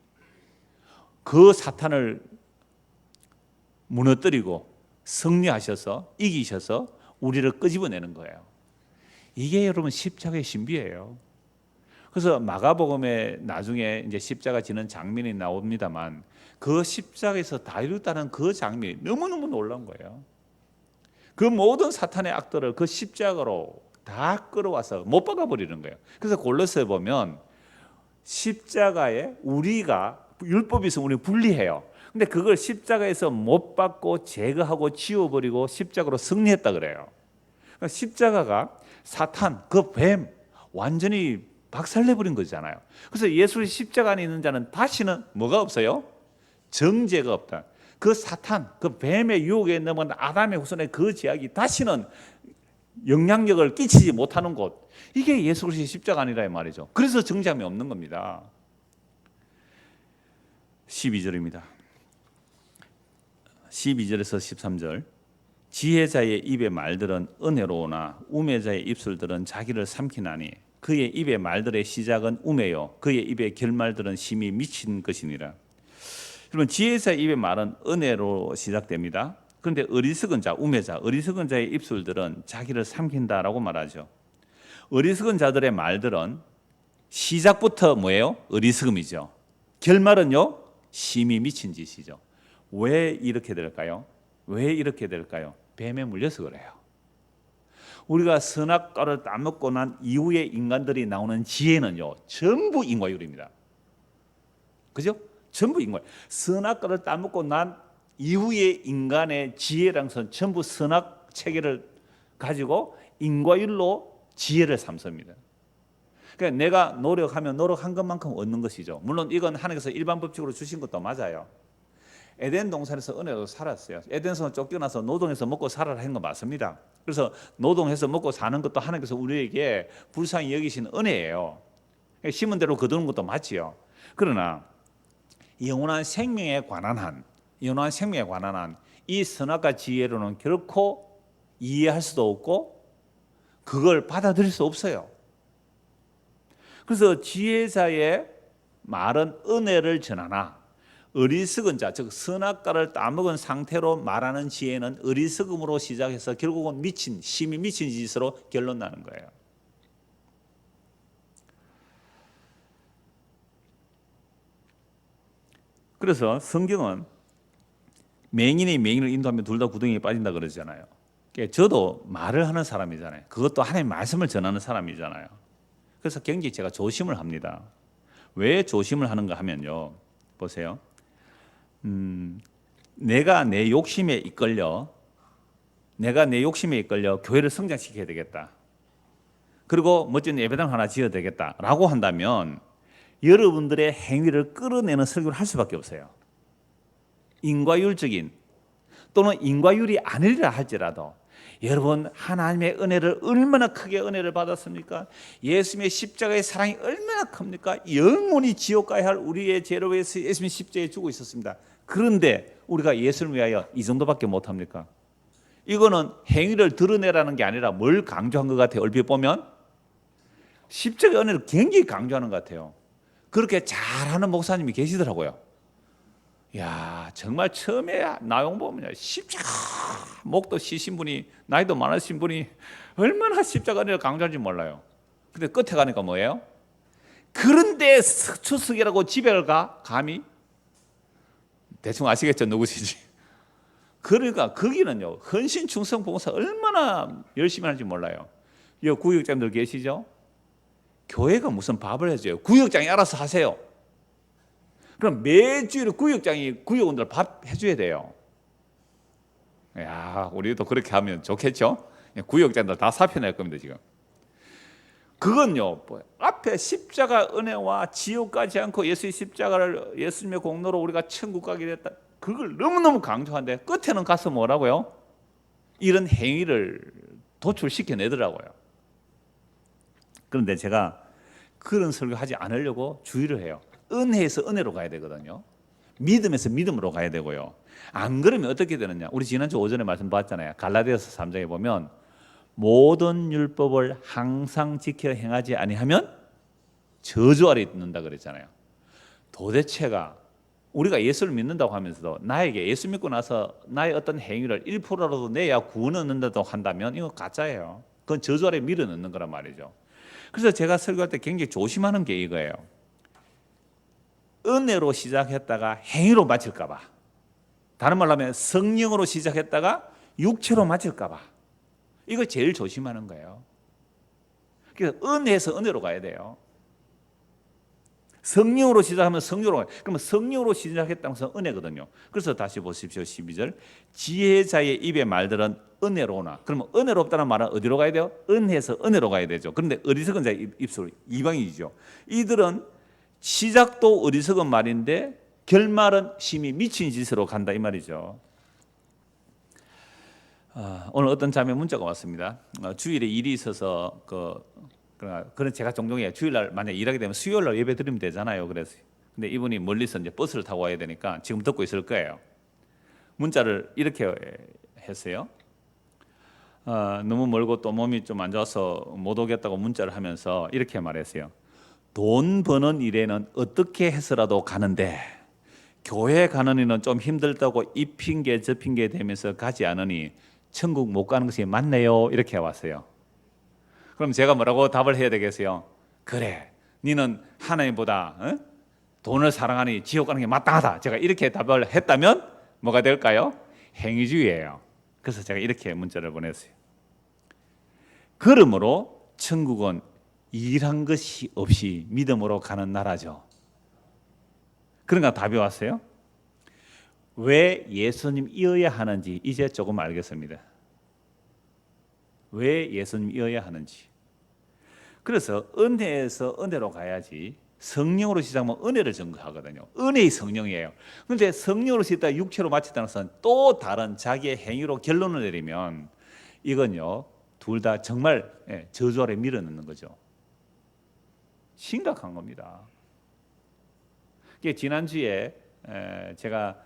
그 사탄을 무너뜨리고 승리하셔서 이기셔서 우리를 끄집어내는 거예요. 이게 여러분 십자가의 신비예요. 그래서 마가복음에 나중에 이제 십자가 지는 장면이 나옵니다만 그 십자가에서 다루다는 그 장면이 너무너무 놀라운 거예요. 그 모든 사탄의 악들을 그 십자가로 다 끌어와서 못 박아버리는 거예요. 그래서 골로새에 보면 십자가에 우리가 율법에서 우리 분리해요. 근데 그걸 십자가에서 못 박고 제거하고 지워버리고 십자가로 승리했다 그래요. 그러니까 십자가가 사탄, 그 뱀 완전히 박살내버린 거잖아요. 그래서 예수의 십자가 안에 있는 자는 다시는 뭐가 없어요? 정죄가 없다. 그 사탄, 그 뱀의 유혹에 넘어간 아담의 후손의 그 죄악이 다시는 영향력을 끼치지 못하는 곳, 이게 예수 그리스도의 십자가 아니라 이 말이죠. 그래서 정죄함이 없는 겁니다. 12절입니다. 12절에서 13절. 지혜자의 입의 말들은 은혜로우나 우매자의 입술들은 자기를 삼키나니 그의 입의 말들의 시작은 우매요 그의 입의 결말들은 심히 미친 것이니라. 여러분 지혜자의 입의 말은 은혜로 시작됩니다. 그런데 어리석은 자, 우매자, 어리석은 자의 입술들은 자기를 삼킨다라고 말하죠. 어리석은 자들의 말들은 시작부터 뭐예요? 어리석음이죠. 결말은요? 심히 미친 짓이죠. 왜 이렇게 될까요? 왜 이렇게 될까요? 뱀에 물려서 그래요. 우리가 선악과를 따먹고 난 이후에 인간들이 나오는 지혜는요, 전부 인과율입니다. 그죠? 전부 인과율. 선악과를 따먹고 난 이후에 인간의 지혜라는 것은 전부 선악 체계를 가지고 인과율로 지혜를 삼습니다. 그러니까 내가 노력하면 노력한 것만큼 얻는 것이죠. 물론 이건 하나님께서 일반 법칙으로 주신 것도 맞아요. 에덴 동산에서 은혜로 살았어요. 에덴에서 쫓겨나서 노동해서 먹고 살아라 하는 거 맞습니다. 그래서 노동해서 먹고 사는 것도 하나님께서 우리에게 불쌍히 여기신 은혜예요. 심은 대로 거두는 것도 맞지요. 그러나 영원한 생명에 관한 한 이 선악과 지혜로는 결코 이해할 수도 없고 그걸 받아들일 수 없어요. 그래서 지혜자의 말은 은혜를 전하나 어리석은 자, 즉 선악과를 따먹은 상태로 말하는 지혜는 어리석음으로 시작해서 결국은 심히 미친 짓으로 결론 나는 거예요. 그래서 성경은 맹인이 맹인을 인도하면 둘 다 구덩이에 빠진다 그러잖아요. 저도 말을 하는 사람이잖아요. 그것도 하나님의 말씀을 전하는 사람이잖아요. 그래서 굉장히 제가 조심을 합니다. 왜 조심을 하는가 하면요, 보세요. 내가 내 욕심에 이끌려 교회를 성장시켜야 되겠다. 그리고 멋진 예배당 하나 지어야 되겠다라고 한다면 여러분들의 행위를 끌어내는 설교를 할 수밖에 없어요. 인과율적인 또는 인과율이 아니라 할지라도 여러분 하나님의 은혜를 얼마나 크게 은혜를 받았습니까? 예수님의 십자가의 사랑이 얼마나 큽니까? 영원히 지옥 가야 할 우리의 죄로 위해서 예수님이 십자가에 죽어 있었습니다. 그런데 우리가 예수를 위하여 이 정도밖에 못합니까? 이거는 행위를 드러내라는 게 아니라 뭘 강조한 것 같아요. 얼핏 보면 십자가 은혜를 굉장히 강조하는 것 같아요. 그렇게 잘하는 목사님이 계시더라고요. 야, 정말 처음에 나용 보면 십자가 목도 쉬신 분이, 나이도 많으신 분이 얼마나 십자가 은혜를 강조하는지 몰라요. 근데 끝에 가니까 뭐예요? 그런데 추석이라고 집에 감히? 대충 아시겠죠? 누구시지? 그러니까 거기는요, 헌신 충성 봉사 얼마나 열심히 하는지 몰라요. 여 구역장들 계시죠? 교회가 무슨 밥을 해줘요? 구역장이 알아서 하세요. 그럼 매주일에 구역장이 구역원들 밥 해줘야 돼요. 야, 우리도 그렇게 하면 좋겠죠? 구역장들 다 사표낼 겁니다, 지금. 그건요, 앞에 십자가 은혜와 지옥 가지 않고 예수의 십자가를, 예수님의 공로로 우리가 천국 가게 됐다, 그걸 너무너무 강조하는데 끝에는 가서 뭐라고요? 이런 행위를 도출시켜내더라고요. 그런데 제가 그런 설교하지 않으려고 주의를 해요. 은혜에서 은혜로 가야 되거든요. 믿음에서 믿음으로 가야 되고요. 안 그러면 어떻게 되느냐? 우리 지난주 오전에 말씀 봤잖아요. 갈라디아서 3장에 보면 모든 율법을 항상 지켜 행하지 아니하면 저주 아래 있는다 그랬잖아요. 도대체가 우리가 예수를 믿는다고 하면서도 나에게 예수 믿고 나서 나의 어떤 행위를 1%라도 내야 구원 얻는다고 한다면 이거 가짜예요. 그건 저주 아래 밀어넣는 거란 말이죠. 그래서 제가 설교할 때 굉장히 조심하는 게 이거예요. 은혜로 시작했다가 행위로 마칠까 봐. 다른 말로 하면 성령으로 시작했다가 육체로 마칠까 봐. 이걸 제일 조심하는 거예요. 그래서 은혜에서 은혜로 가야 돼요. 성령으로 시작하면 성령으로 가요. 그러면 성령으로 시작했다는 것은 은혜거든요. 그래서 다시 보십시오. 12절. 지혜자의 입의 말들은 은혜로우나. 그러면 은혜롭다는 말은 어디로 가야 돼요? 은혜에서 은혜로 가야 되죠. 그런데 어리석은 자의 입술, 이방이죠. 이들은 시작도 어리석은 말인데 결말은 심히 미친 짓으로 간다 이 말이죠. 오늘 어떤 자매 문자가 왔습니다. 주일에 일이 있어서 그런 제가 종종 해요. 주일날 만약 일하게 되면 수요일날 예배 드리면 되잖아요. 그래서 근데 이분이 멀리서 이제 버스를 타고 와야 되니까 지금 듣고 있을 거예요. 문자를 이렇게 했어요. 너무 멀고 또 몸이 좀 안 좋아서 못 오겠다고 문자를 하면서 이렇게 말했어요. 돈 버는 일에는 어떻게 해서라도 가는데 교회 가는 일은 좀 힘들다고 이 핑계 저 핑계 대면서 가지 않으니 천국 못 가는 것이 맞네요. 이렇게 왔어요. 그럼 제가 뭐라고 답을 해야 되겠어요? 그래, 니는 하나님보다 돈을 사랑하니 지옥 가는 게 마땅하다. 제가 이렇게 답을 했다면 뭐가 될까요? 행위주의예요. 그래서 제가 이렇게 문자를 보냈어요. 그러므로 천국은 일한 것이 없이 믿음으로 가는 나라죠. 그러니까 답이 왔어요. 왜 예수님이어야 하는지 이제 조금 알겠습니다. 왜 예수님이어야 하는지. 그래서 은혜에서 은혜로 가야지 성령으로 시작하면 은혜를 증거하거든요. 은혜의 성령이에요. 그런데 성령으로 시작했다 육체로 마쳤다는 것은 또 다른 자기의 행위로 결론을 내리면 이건요, 둘 다 정말 저주 아래 밀어넣는 거죠. 심각한 겁니다. 지난주에 제가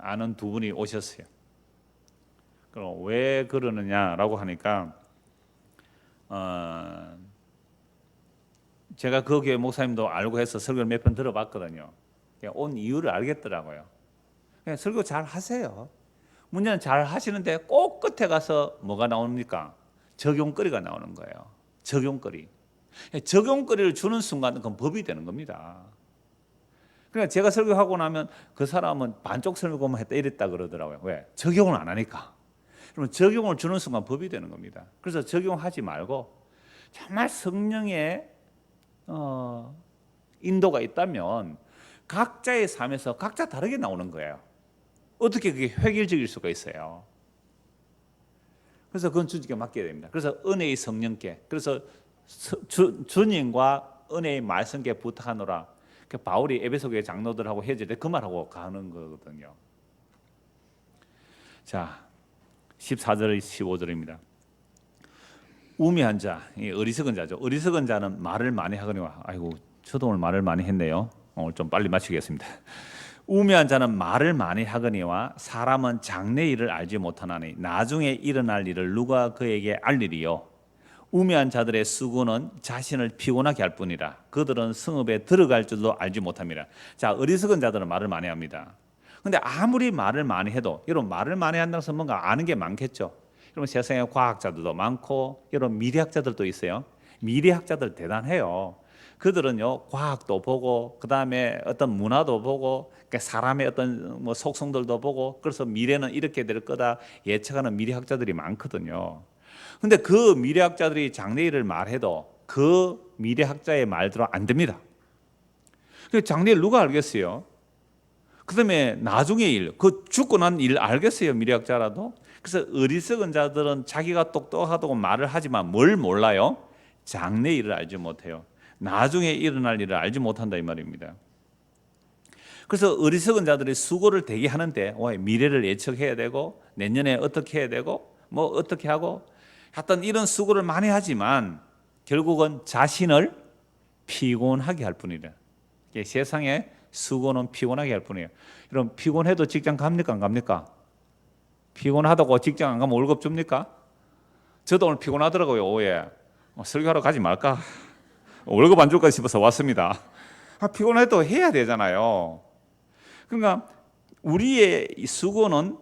아는 두 분이 오셨어요. 그럼 왜 그러느냐라고 하니까 제가 그 교회 목사님도 알고 해서 설교를 몇 편 들어봤거든요. 온 이유를 알겠더라고요. 그냥 설교 잘 하세요. 문제는 잘 하시는데 꼭 끝에 가서 뭐가 나옵니까? 적용거리가 나오는 거예요. 적용거리. 적용거리를 주는 순간 그건 법이 되는 겁니다. 그러니까 제가 설교하고 나면 그 사람은 반쪽 설교만 했다 이랬다 그러더라고요. 왜? 적용을 안 하니까. 그러면 적용을 주는 순간 법이 되는 겁니다. 그래서 적용하지 말고 정말 성령의 인도가 있다면 각자의 삶에서 각자 다르게 나오는 거예요. 어떻게 그게 획일적일 수가 있어요. 그래서 그건 주님께 맡겨야 됩니다. 그래서 은혜의 성령께, 그래서 주님과 은혜의 말씀께 부탁하노라. 바울이 에베소 교회 장로들하고 헤어질 때 그 말하고 가는 거거든요. 자, 14절 15절입니다. 우매한 자, 어리석은 자죠. 어리석은 자는 말을 많이 하거니와, 아이고 저도 오늘 말을 많이 했네요. 오늘 좀 빨리 마치겠습니다. 우매한 자는 말을 많이 하거니와 사람은 장래 일을 알지 못하나니 나중에 일어날 일을 누가 그에게 알리리요. 우매한 자들의 수고는 자신을 피곤하게 할 뿐이라 그들은 성읍에 들어갈 줄도 알지 못합니다. 자, 어리석은 자들은 말을 많이 합니다. 근데 아무리 말을 많이 해도, 여러분 말을 많이 한다는 것은 뭔가 아는 게 많겠죠. 여러분 세상에 과학자들도 많고 여러분 미래학자들도 있어요. 미래학자들 대단해요. 그들은요 과학도 보고 그 다음에 어떤 문화도 보고 그러니까 사람의 어떤 뭐 속성들도 보고 그래서 미래는 이렇게 될 거다 예측하는 미래학자들이 많거든요. 근데 그 미래학자들이 장래 일을 말해도 그 미래학자의 말대로 안 됩니다. 그 장래 일 누가 알겠어요? 그 다음에 나중의 일, 그 죽고 난 일 알겠어요 미래학자라도? 그래서 어리석은 자들은 자기가 똑똑하다고 말을 하지만 뭘 몰라요? 장래 일을 알지 못해요. 나중에 일어날 일을 알지 못한다 이 말입니다. 그래서 어리석은 자들이 수고를 되게 하는데 미래를 예측해야 되고 내년에 어떻게 해야 되고 뭐 어떻게 하고 하여튼 이런 수고를 많이 하지만 결국은 자신을 피곤하게 할 뿐이다. 세상에 수고는 피곤하게 할 뿐이에요. 여러분 피곤해도 직장 갑니까 안 갑니까? 피곤하다고 직장 안 가면 월급 줍니까? 저도 오늘 피곤하더라고요. 오후에 설교하러 가지 말까? 월급 안 줄까 싶어서 왔습니다. 피곤해도 해야 되잖아요. 그러니까 우리의 수고는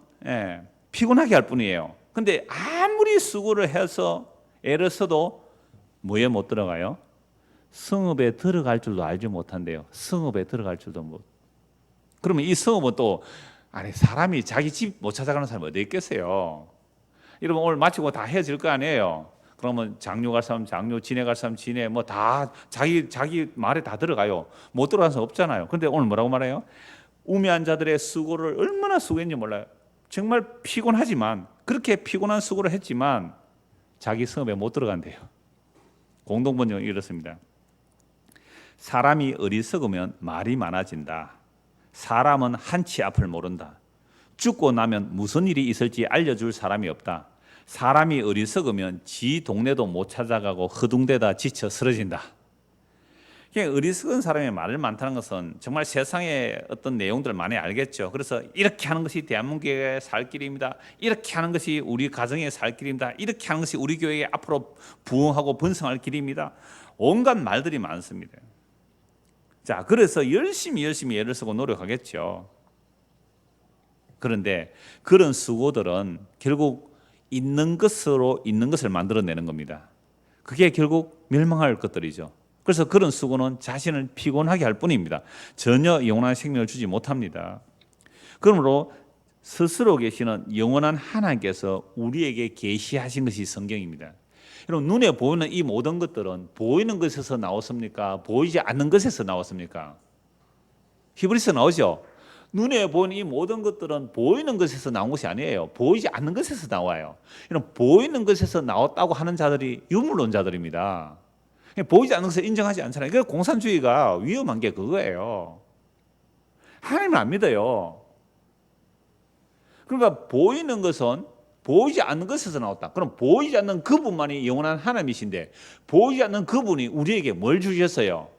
피곤하게 할 뿐이에요. 근데 아무리 수고를 해서 애를 써도 뭐에 못 들어가요? 성읍에 들어갈 줄도 알지 못한대요. 성읍에 들어갈 줄도 못. 그러면 이 성읍은 또 아니 사람이 자기 집 못 찾아가는 사람이 어디 있겠어요? 여러분 오늘 마치고 다 헤어질 거 아니에요? 그러면 장로 갈 사람 장로, 지내 갈 사람 지내, 뭐 다 자기 말에 다 들어가요. 못 들어가는 사람 없잖아요. 근데 오늘 뭐라고 말해요? 우매한 자들의 수고를 얼마나 수고했는지 몰라요. 정말 피곤하지만 그렇게 피곤한 수고를 했지만 자기 성읍에 못 들어간대요. 공동번역은 이렇습니다. 사람이 어리석으면 말이 많아진다. 사람은 한치 앞을 모른다. 죽고 나면 무슨 일이 있을지 알려줄 사람이 없다. 사람이 어리석으면 지 동네도 못 찾아가고 허둥대다 지쳐 쓰러진다. 어리석은 사람의 말을 많다는 것은 정말 세상의 어떤 내용들을 많이 알겠죠. 그래서 이렇게 하는 것이 대한민국의 살 길입니다. 이렇게 하는 것이 우리 가정의 살 길입니다. 이렇게 하는 것이 우리 교회의 앞으로 부흥하고 번성할 길입니다. 온갖 말들이 많습니다. 자, 그래서 열심히 애를 쓰고 노력하겠죠. 그런데 그런 수고들은 결국 있는 것을 만들어내는 겁니다. 그게 결국 멸망할 것들이죠. 그래서 그런 수고는 자신을 피곤하게 할 뿐입니다. 전혀 영원한 생명을 주지 못합니다. 그러므로 스스로 계시는 영원한 하나님께서 우리에게 계시하신 것이 성경입니다. 여러분 눈에 보이는 이 모든 것들은 보이는 것에서 나왔습니까? 보이지 않는 것에서 나왔습니까? 히브리서 나오죠? 눈에 보이는 이 모든 것들은 보이는 것에서 나온 것이 아니에요. 보이지 않는 것에서 나와요. 이런 보이는 것에서 나왔다고 하는 자들이 유물론자들입니다. 보이지 않는 것을 인정하지 않잖아요. 그러니까 공산주의가 위험한 게 그거예요. 하나님을 안 믿어요. 그러니까 보이는 것은 보이지 않는 것에서 나왔다. 그럼 보이지 않는 그분만이 영원한 하나님이신데 보이지 않는 그분이 우리에게 뭘 주셨어요?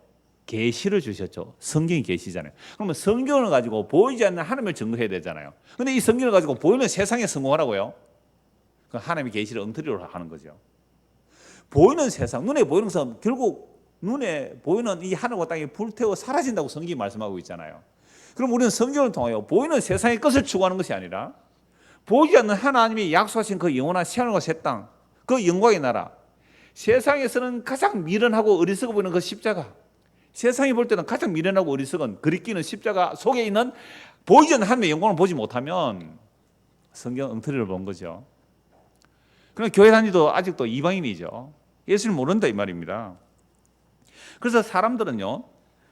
계시를 주셨죠. 성경이 계시잖아요. 그러면 성경을 가지고 보이지 않는 하나님을 증거해야 되잖아요. 그런데 이 성경을 가지고 보이는 세상에 성공하라고요? 그 하나님의 계시를 엉터리로 하는 거죠. 보이는 세상, 눈에 보이는 것은 결국 눈에 보이는 이 하늘과 땅이 불태워 사라진다고 성경이 말씀하고 있잖아요. 그럼 우리는 성경을 통하여 보이는 세상의 것을 추구하는 것이 아니라 보이지 않는 하나님이 약속하신 그 영원한 새하늘과 새 땅, 그 영광의 나라, 세상에서는 가장 미련하고 어리석어 보이는 그 십자가, 세상이 볼 때는 가장 미련하고 어리석은 그리끼는 십자가 속에 있는 보이지 않는 하나님의 영광을 보지 못하면 성경 엉터리를 본 거죠. 그럼 교회 다니도 아직도 이방인이죠. 예수를 모른다 이 말입니다. 그래서 사람들은요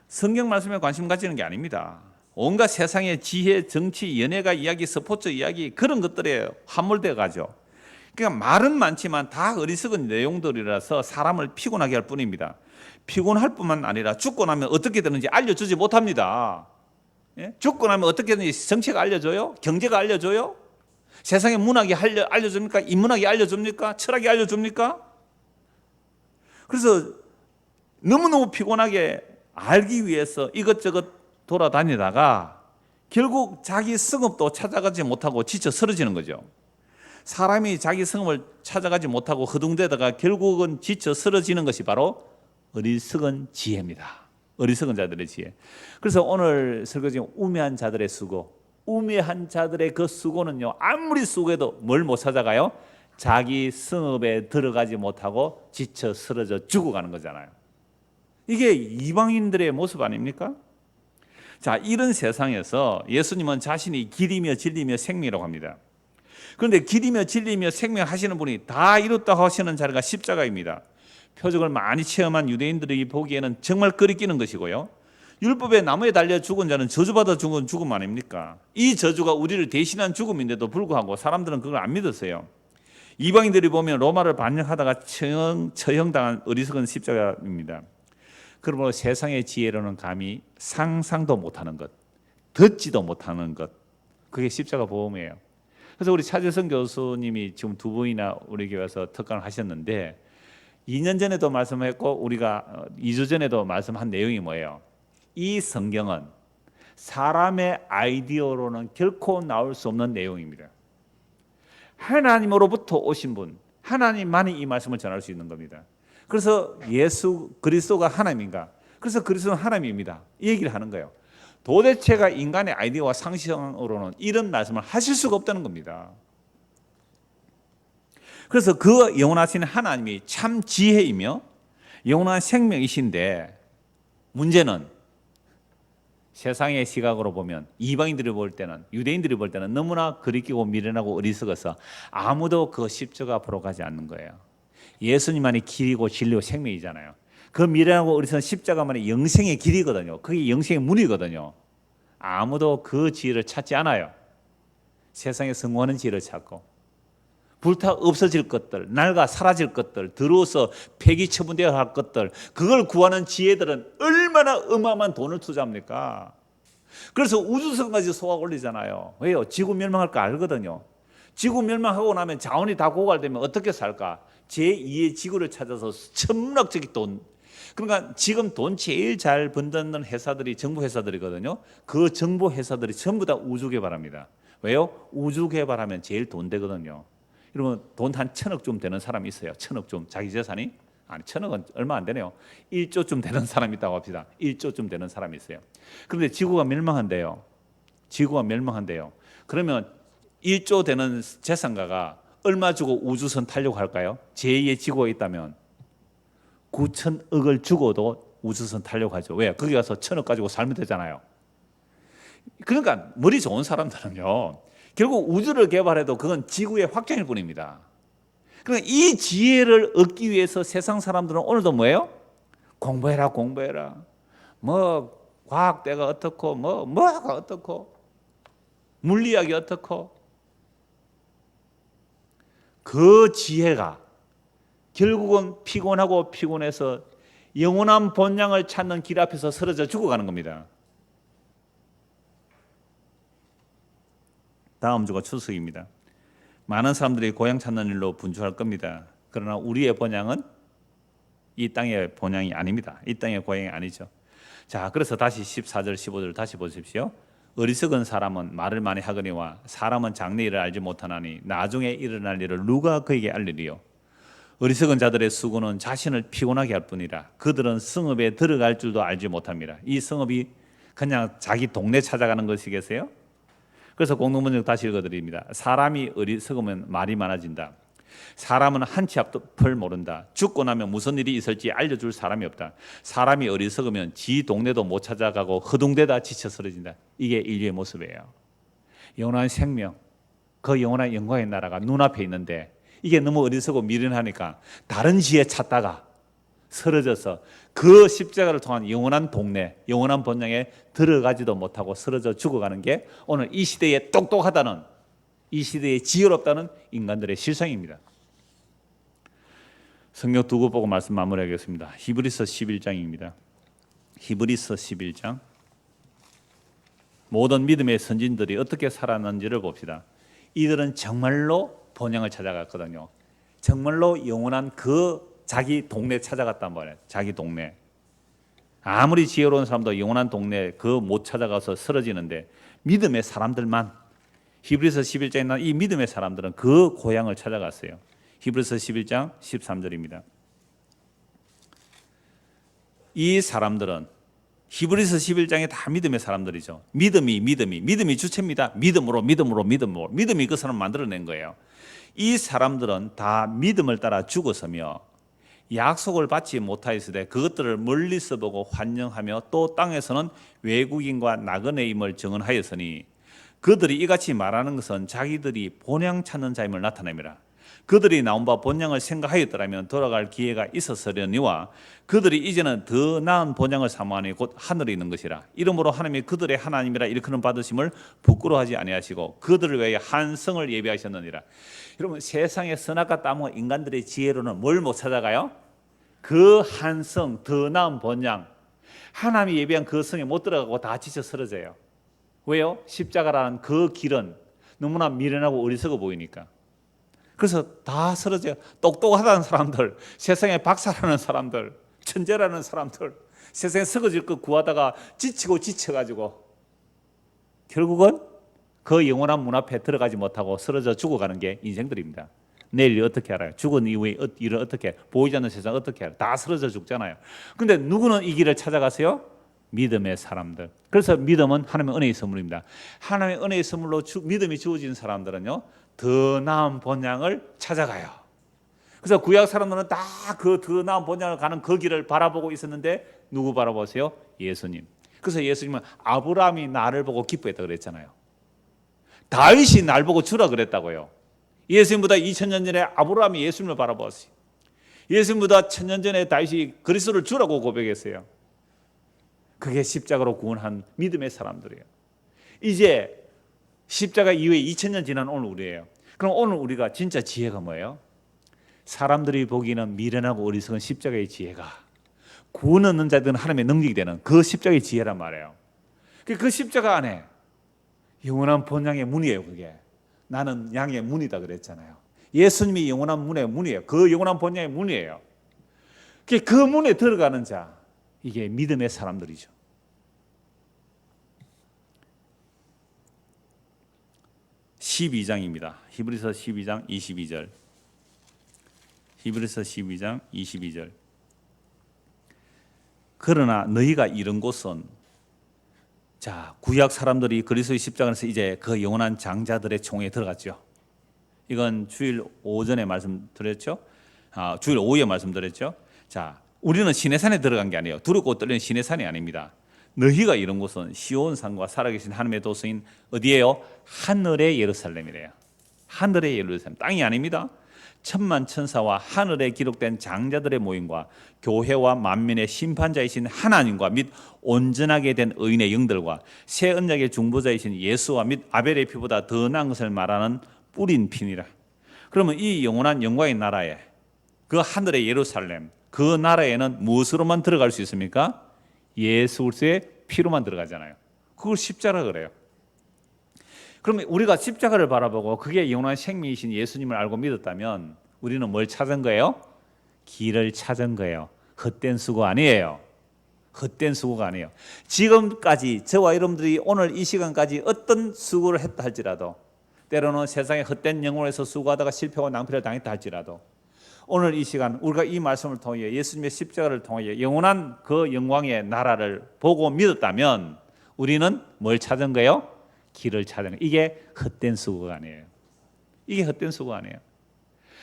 성경 말씀에 관심 가지는 게 아닙니다. 온갖 세상의 지혜, 정치, 연예가 이야기, 스포츠 이야기 그런 것들에 함몰되어 가죠. 그러니까 말은 많지만 다 어리석은 내용들이라서 사람을 피곤하게 할 뿐입니다. 피곤할 뿐만 아니라 죽고 나면 어떻게 되는지 알려주지 못합니다. 죽고 나면 어떻게 되는지 정치가 알려줘요? 경제가 알려줘요? 세상의 문학이 알려줍니까? 인문학이 알려줍니까? 철학이 알려줍니까? 그래서 너무너무 피곤하게 알기 위해서 이것저것 돌아다니다가 결국 자기 성읍도 찾아가지 못하고 지쳐 쓰러지는 거죠. 사람이 자기 성읍을 찾아가지 못하고 허둥대다가 결국은 지쳐 쓰러지는 것이 바로 어리석은 지혜입니다. 어리석은 자들의 지혜. 그래서 오늘 설교지 우매한 자들의 수고, 우매한 자들의 그 수고는요, 아무리 수고해도 뭘 못 찾아가요? 자기 성읍에 들어가지 못하고 지쳐 쓰러져 죽어가는 거잖아요. 이게 이방인들의 모습 아닙니까? 자, 이런 세상에서 예수님은 자신이 길이며 진리며 생명이라고 합니다. 그런데 길이며 진리며 생명 하시는 분이 다 이뤘다고 하시는 자리가 십자가입니다. 표적을 많이 체험한 유대인들이 보기에는 정말 거리끼는 것이고요, 율법에 나무에 달려 죽은 자는 저주받아 죽은 죽음 아닙니까? 이 저주가 우리를 대신한 죽음인데도 불구하고 사람들은 그걸 안 믿었어요. 이방인들이 보면 로마를 반역하다가 처형당한 어리석은 십자가입니다. 그러므로 세상의 지혜로는 감히 상상도 못하는 것, 듣지도 못하는 것, 그게 십자가 보험이에요. 그래서 우리 차재성 교수님이 지금 두 분이나 우리 교회에서 특강을 하셨는데 2년 전에도 말씀했고 우리가 2주 전에도 말씀한 내용이 뭐예요? 이 성경은 사람의 아이디어로는 결코 나올 수 없는 내용입니다. 하나님으로부터 오신 분, 하나님만이 이 말씀을 전할 수 있는 겁니다. 그래서 예수 그리스도가 하나님인가? 그래서 그리스도는 하나님입니다. 이 얘기를 하는 거예요. 도대체가 인간의 아이디어와 상식으로는 이런 말씀을 하실 수가 없다는 겁니다. 그래서 그 영원하신 하나님이 참 지혜이며 영원한 생명이신데, 문제는 세상의 시각으로 보면, 이방인들이 볼 때는, 유대인들이 볼 때는 너무나 거리끼고 미련하고 어리석어서 아무도 그 십자가 앞으로 가지 않는 거예요. 예수님만이 길이고 진리고 생명이잖아요. 그 미련하고 어리석은 십자가만이 영생의 길이거든요. 그게 영생의 문이거든요. 아무도 그 지혜를 찾지 않아요. 세상에 성공하는 지혜를 찾고, 불타 없어질 것들, 낡아 사라질 것들, 들어서 폐기 처분되어야 할 것들, 그걸 구하는 지혜들은 얼마나 어마어마한 돈을 투자합니까? 그래서 우주선까지 쏘아 올리잖아요. 왜요? 지구 멸망할 거 알거든요. 지구 멸망하고 나면 자원이 다 고갈되면 어떻게 살까? 제2의 지구를 찾아서 천문학적인 돈, 그러니까 지금 돈 제일 잘 번다는 회사들이 정부 회사들이거든요. 그 정부 회사들이 전부 다 우주 개발합니다. 왜요? 우주 개발하면 제일 돈 되거든요. 그러면 돈 한 1,000억쯤 되는 사람이 있어요. 1,000억쯤 자기 재산이, 아니 1,000억은 얼마 안 되네요. 1조쯤 되는 사람이 있다고 합시다. 1조쯤 되는 사람이 있어요. 그런데 지구가 멸망한대요. 지구가 멸망한대요. 그러면 1조 되는 재산가가 얼마 주고 우주선 타려고 할까요? 제2의 지구가 있다면 9,000억을 주고도 우주선 타려고 하죠. 왜? 거기 가서 1,000억 가지고 살면 되잖아요. 그러니까 머리 좋은 사람들은요, 결국 우주를 개발해도 그건 지구의 확장일 뿐입니다. 그러니까 이 지혜를 얻기 위해서 세상 사람들은 오늘도 뭐예요? 공부해라, 공부해라. 뭐 과학대가 어떻고, 뭐가 어떻고, 물리학이 어떻고. 그 지혜가 결국은 피곤하고 피곤해서 영원한 본향을 찾는 길 앞에서 쓰러져 죽어가는 겁니다. 다음 주가 추석입니다. 많은 사람들이 고향 찾는 일로 분주할 겁니다. 그러나 우리의 본향은 이 땅의 본향이 아닙니다. 이 땅의 고향이 아니죠. 자, 그래서 다시 14절 15절 다시 보십시오. 어리석은 사람은 말을 많이 하거니와 사람은 장래 일을 알지 못하나니 나중에 일어날 일을 누가 그에게 알리리요. 어리석은 자들의 수고는 자신을 피곤하게 할 뿐이라 그들은 성읍에 들어갈 줄도 알지 못합니다. 이 성읍이 그냥 자기 동네 찾아가는 것이겠어요? 그래서 공동문장 다시 읽어드립니다. 사람이 어리석으면 말이 많아진다. 사람은 한치 앞을 모른다. 죽고 나면 무슨 일이 있을지 알려줄 사람이 없다. 사람이 어리석으면 지 동네도 못 찾아가고 허둥대다 지쳐 쓰러진다. 이게 인류의 모습이에요. 영원한 생명, 그 영원한 영광의 나라가 눈앞에 있는데 이게 너무 어리석고 미련하니까 다른 지혜 찾다가 쓰러져서 그 십자가를 통한 영원한 동네, 영원한 본향에 들어가지도 못하고 쓰러져 죽어가는 게 오늘 이 시대에 똑똑하다는, 이 시대에 지혜롭다는 인간들의 실상입니다. 성경 두 국 보고 말씀 마무리하겠습니다. 히브리서 11장입니다. 히브리서 11장. 모든 믿음의 선진들이 어떻게 살았는지를 봅시다. 이들은 정말로 본향을 찾아갔거든요. 정말로 영원한 그 자기 동네 찾아갔단 말이에요. 자기 동네. 아무리 지혜로운 사람도 영원한 동네 그 못 찾아가서 쓰러지는데 믿음의 사람들만, 히브리서 11장에 나온 이 믿음의 사람들은 그 고향을 찾아갔어요. 히브리서 11장 13절입니다. 이 사람들은 히브리서 11장에 다 믿음의 사람들이죠. 믿음이 주체입니다. 믿음으로 믿음이 그 사람을 만들어낸 거예요. 이 사람들은 다 믿음을 따라 죽었으며 약속을 받지 못하였으되 그것들을 멀리서 보고 환영하며 또 땅에서는 외국인과 나그네임을 증언하였으니 그들이 이같이 말하는 것은 자기들이 본향 찾는 자임을 나타냅니다. 그들이 나온 바 본향을 생각하였더라면 돌아갈 기회가 있었으려니와 그들이 이제는 더 나은 본향을 사모하니 곧 하늘에 있는 것이라. 이러므로 하나님이 그들의 하나님이라 일컬음 받으심을 부끄러워하지 아니하시고 그들을 위하여 한 성을 예비하셨느니라. 여러분, 세상의 선악과 땀과 인간들의 지혜로는 뭘 못 찾아가요? 그 한 성, 더 나은 본향, 하나님이 예비한 그 성에 못 들어가고 다 지쳐 쓰러져요. 왜요? 십자가라는 그 길은 너무나 미련하고 어리석어 보이니까. 그래서 다 쓰러져요. 똑똑하다는 사람들, 세상에 박사라는 사람들, 천재라는 사람들, 세상에 썩어질 것 구하다가 지쳐가지고 결국은 그 영원한 문 앞에 들어가지 못하고 쓰러져 죽어가는 게 인생들입니다. 내일 어떻게 알아요? 죽은 이후에 일을 어떻게 해요? 보이지 않는 세상 어떻게 알아요? 다 쓰러져 죽잖아요. 근데 누구는 이 길을 찾아가세요? 믿음의 사람들. 그래서 믿음은 하나님의 은혜의 선물입니다. 하나님의 은혜의 선물로 믿음이 주어진 사람들은요, 더 나은 본향을 찾아가요. 그래서 구약 사람들은 다 그 더 나은 본향을 가는 그 길을 바라보고 있었는데 누구 바라보세요? 예수님. 그래서 예수님은 아브라함이 나를 보고 기뻐했다 그랬잖아요. 다윗이 날 보고 주라 그랬다고요. 예수님보다 2000년 전에 아브라함이 예수님을 바라보았어요. 예수님보다 1000년 전에 다윗이 그리스도를 주라고 고백했어요. 그게 십자가로 구원한 믿음의 사람들이에요. 이제 십자가 이후에 2000년 지난 오늘 우리예요. 그럼 오늘 우리가 진짜 지혜가 뭐예요? 사람들이 보기에는 미련하고 어리석은 십자가의 지혜가 구원 얻는 자들은 하나님의 능력이 되는 그 십자가의 지혜란 말이에요. 그 십자가 안에 영원한 본향의 문이에요. 그게 나는 양의 문이다 그랬잖아요. 예수님이 영원한 문의 문이에요. 그 영원한 본향의 문이에요. 그 문에 들어가는 자, 이게 믿음의 사람들이죠. (12장입니다) 히브리서 12장 22절. 히브리서 12장 22절. 그러나 너희가 이런 곳은, 자, 구약 사람들이 그리스도의 십자가에서 이제 그 영원한 장자들의 총에 들어갔죠. 이건 주일 오전에 말씀드렸죠. 주일 오후에 말씀드렸죠. 자, 우리는 시내산에 들어간 게 아니에요. 두렵고 떨리는 시내산이 아닙니다. 너희가 이런 곳은 시온산과 살아계신 하나님의 도서인 어디예요? 하늘의 예루살렘이래요. 하늘의 예루살렘, 땅이 아닙니다. 천만 천사와 하늘에 기록된 장자들의 모임과 교회와 만민의 심판자이신 하나님과 및 온전하게 된 의인의 영들과 새 언약의 중보자이신 예수와 및 아벨의 피보다 더 나은 것을 말하는 뿌린 피니라. 그러면 이 영원한 영광의 나라에, 그 하늘의 예루살렘, 그 나라에는 무엇으로만 들어갈 수 있습니까? 예수 그리스도의 피로만 들어가잖아요. 그걸 십자가 그래요. 그러면 우리가 십자가를 바라보고 그게 영원한 생명이신 예수님을 알고 믿었다면 우리는 뭘 찾은 거예요? 길을 찾은 거예요. 헛된 수고 아니에요. 헛된 수고가 아니에요. 지금까지 저와 여러분들이 오늘 이 시간까지 어떤 수고를 했다 할지라도, 때로는 세상의 헛된 영혼에서 수고하다가 실패하고 낭패를 당했다 할지라도, 오늘 이 시간 우리가 이 말씀을 통해 예수님의 십자가를 통해 영원한 그 영광의 나라를 보고 믿었다면 우리는 뭘 찾은 거예요? 길을 찾은 거예요. 이게 헛된 수고가 아니에요. 이게 헛된 수고가 아니에요.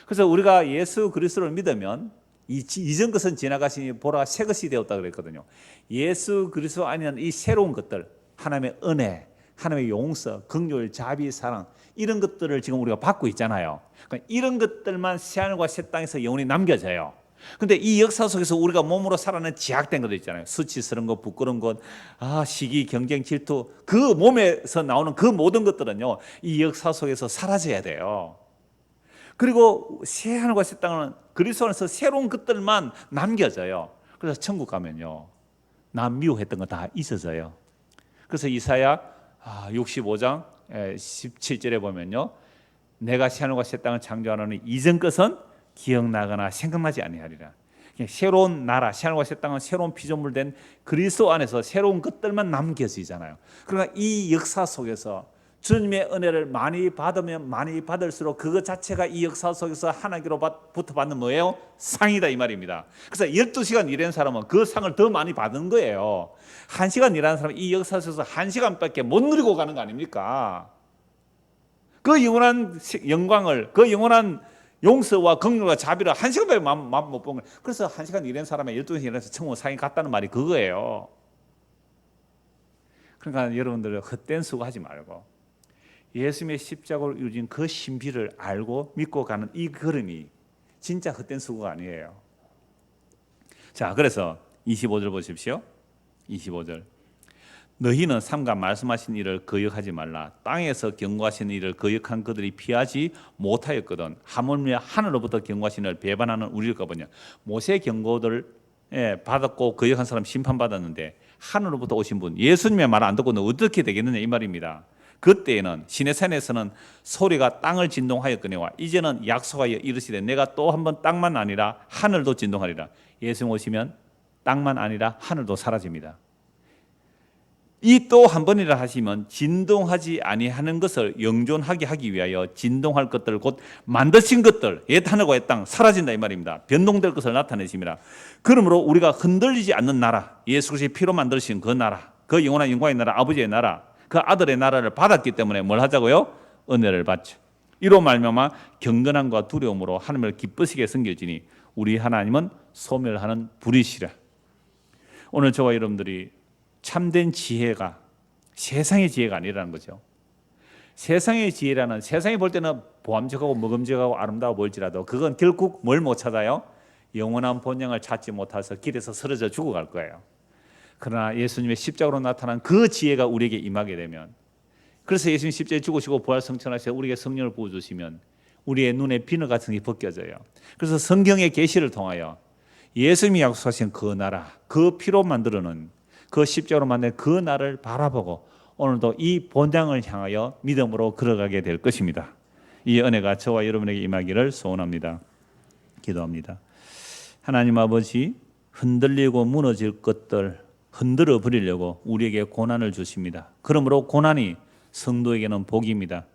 그래서 우리가 예수 그리스도를 믿으면 이전 것은 지나가시니 보라 새 것이 되었다 그랬거든요. 예수 그리스도 안에는 이 새로운 것들, 하나님의 은혜, 하나님의 용서, 긍휼, 자비, 사랑, 이런 것들을 지금 우리가 받고 있잖아요. 그러니까 이런 것들만 새하늘과 새 땅에서 영원히 남겨져요. 근데 이 역사 속에서 우리가 몸으로 살아낸 제약된 것들 있잖아요. 수치스러운 것, 부끄러운 것, 시기, 경쟁, 질투, 그 몸에서 나오는 그 모든 것들은요, 이 역사 속에서 사라져야 돼요. 그리고 새하늘과 새 땅은 그리스도 안에서 새로운 것들만 남겨져요. 그래서 천국 가면요, 남 미워했던 거 다 잊어져요. 그래서 이사야 65장 17절에 보면요, 내가 새하늘과 새 땅을 창조하노니 이전 것은 기억나거나 생각나지 아니하리라. 새로운 나라, 새하늘과 새 땅은 새로운 피조물 된 그리스도 안에서 새로운 것들만 남겨지잖아요. 그러니까 이 역사 속에서 주님의 은혜를 많이 받으면 많이 받을수록 그것 자체가 이 역사 속에서 하나님으로부터 받는 뭐예요? 상이다 이 말입니다. 그래서 12시간 일하는 사람은 그 상을 더 많이 받는 거예요. 1시간 일하는 사람은 이 역사 속에서 1시간밖에 못 누리고 가는 거 아닙니까? 그 영원한 영광을, 그 영원한 용서와 긍휼과 자비를 1시간밖에 못 본 거예요. 그래서 1시간 일하는 사람이 12시간 일해서 천국 상이 갔다는 말이 그거예요. 그러니까 여러분들 헛된 수고하지 말고 예수님의 십자가로 이루어진 그 신비를 알고 믿고 가는 이 걸음이 진짜 헛된 수고가 아니에요. 자, 그래서 25절 보십시오. 25절. 너희는 삼가 말씀하신 일을 거역하지 말라. 땅에서 경고하신 일을 거역한 그들이 피하지 못하였거든. 하물며 하늘로부터 경고하신 일을 배반하는 우리일까 보냐. 모세 경고들 받았고 거역한 사람 심판받았는데 하늘로부터 오신 분 예수님의 말 안 듣고 너 어떻게 되겠느냐 이 말입니다. 그때에는 시내산에서는 소리가 땅을 진동하였거니와 이제는 약속하여 이르시되 내가 또 한 번 땅만 아니라 하늘도 진동하리라. 예수님 오시면 땅만 아니라 하늘도 사라집니다. 이 또 한 번이라 하시면 진동하지 아니하는 것을 영존하게 하기 위하여 진동할 것들 곧 만드신 것들 옛 하늘과 옛 땅 사라진다 이 말입니다. 변동될 것을 나타내십니다. 그러므로 우리가 흔들리지 않는 나라 예수 그리스도의 피로 만드신 그 나라 그 영원한 영광의 나라 아버지의 나라 그 아들의 나라를 받았기 때문에 뭘 하자고요? 은혜를 받죠. 이로 말미암아 경건함과 두려움으로 하나님을 기쁘시게 섬길지니 우리 하나님은 소멸하는 불이시라. 오늘 저와 여러분들이 참된 지혜가 세상의 지혜가 아니라는 거죠. 세상의 지혜라는 세상이 볼 때는 보암직하고 먹음직하고 아름다워 보일지라도 그건 결국 뭘 못 찾아요? 영원한 본향을 찾지 못해서 길에서 쓰러져 죽어갈 거예요. 그러나 예수님의 십자가로 나타난 그 지혜가 우리에게 임하게 되면 그래서 예수님 십자가에 죽으시고 부활 성천하셔서 우리에게 성령을 부어주시면 우리의 눈에 비늘 같은 게 벗겨져요. 그래서 성경의 계시를 통하여 예수님이 약속하신 그 나라 그 피로 만들어놓은 그 십자가로 만든 그 나라를 바라보고 오늘도 이 본향을 향하여 믿음으로 걸어가게 될 것입니다. 이 은혜가 저와 여러분에게 임하기를 소원합니다. 기도합니다. 하나님 아버지 흔들리고 무너질 것들 흔들어 버리려고 우리에게 고난을 주십니다. 그러므로 고난이 성도에게는 복입니다.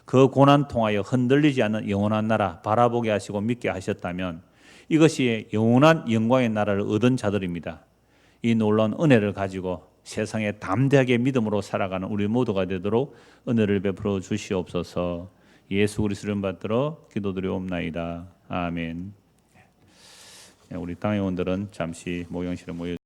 그 고난 통하여 흔들리지 않는 영원한 나라 바라보게 하시고 믿게 하셨다면 이것이 영원한 영광의 나라를 얻은 자들입니다. 이 놀라운 은혜를 가지고 세상에 담대하게 믿음으로 살아가는 우리 모두가 되도록 은혜를 베풀어 주시옵소서. 예수 그리스도를 받들어 기도드리옵나이다. 아멘. 우리 땅의 원들은 잠시 목양실에 모여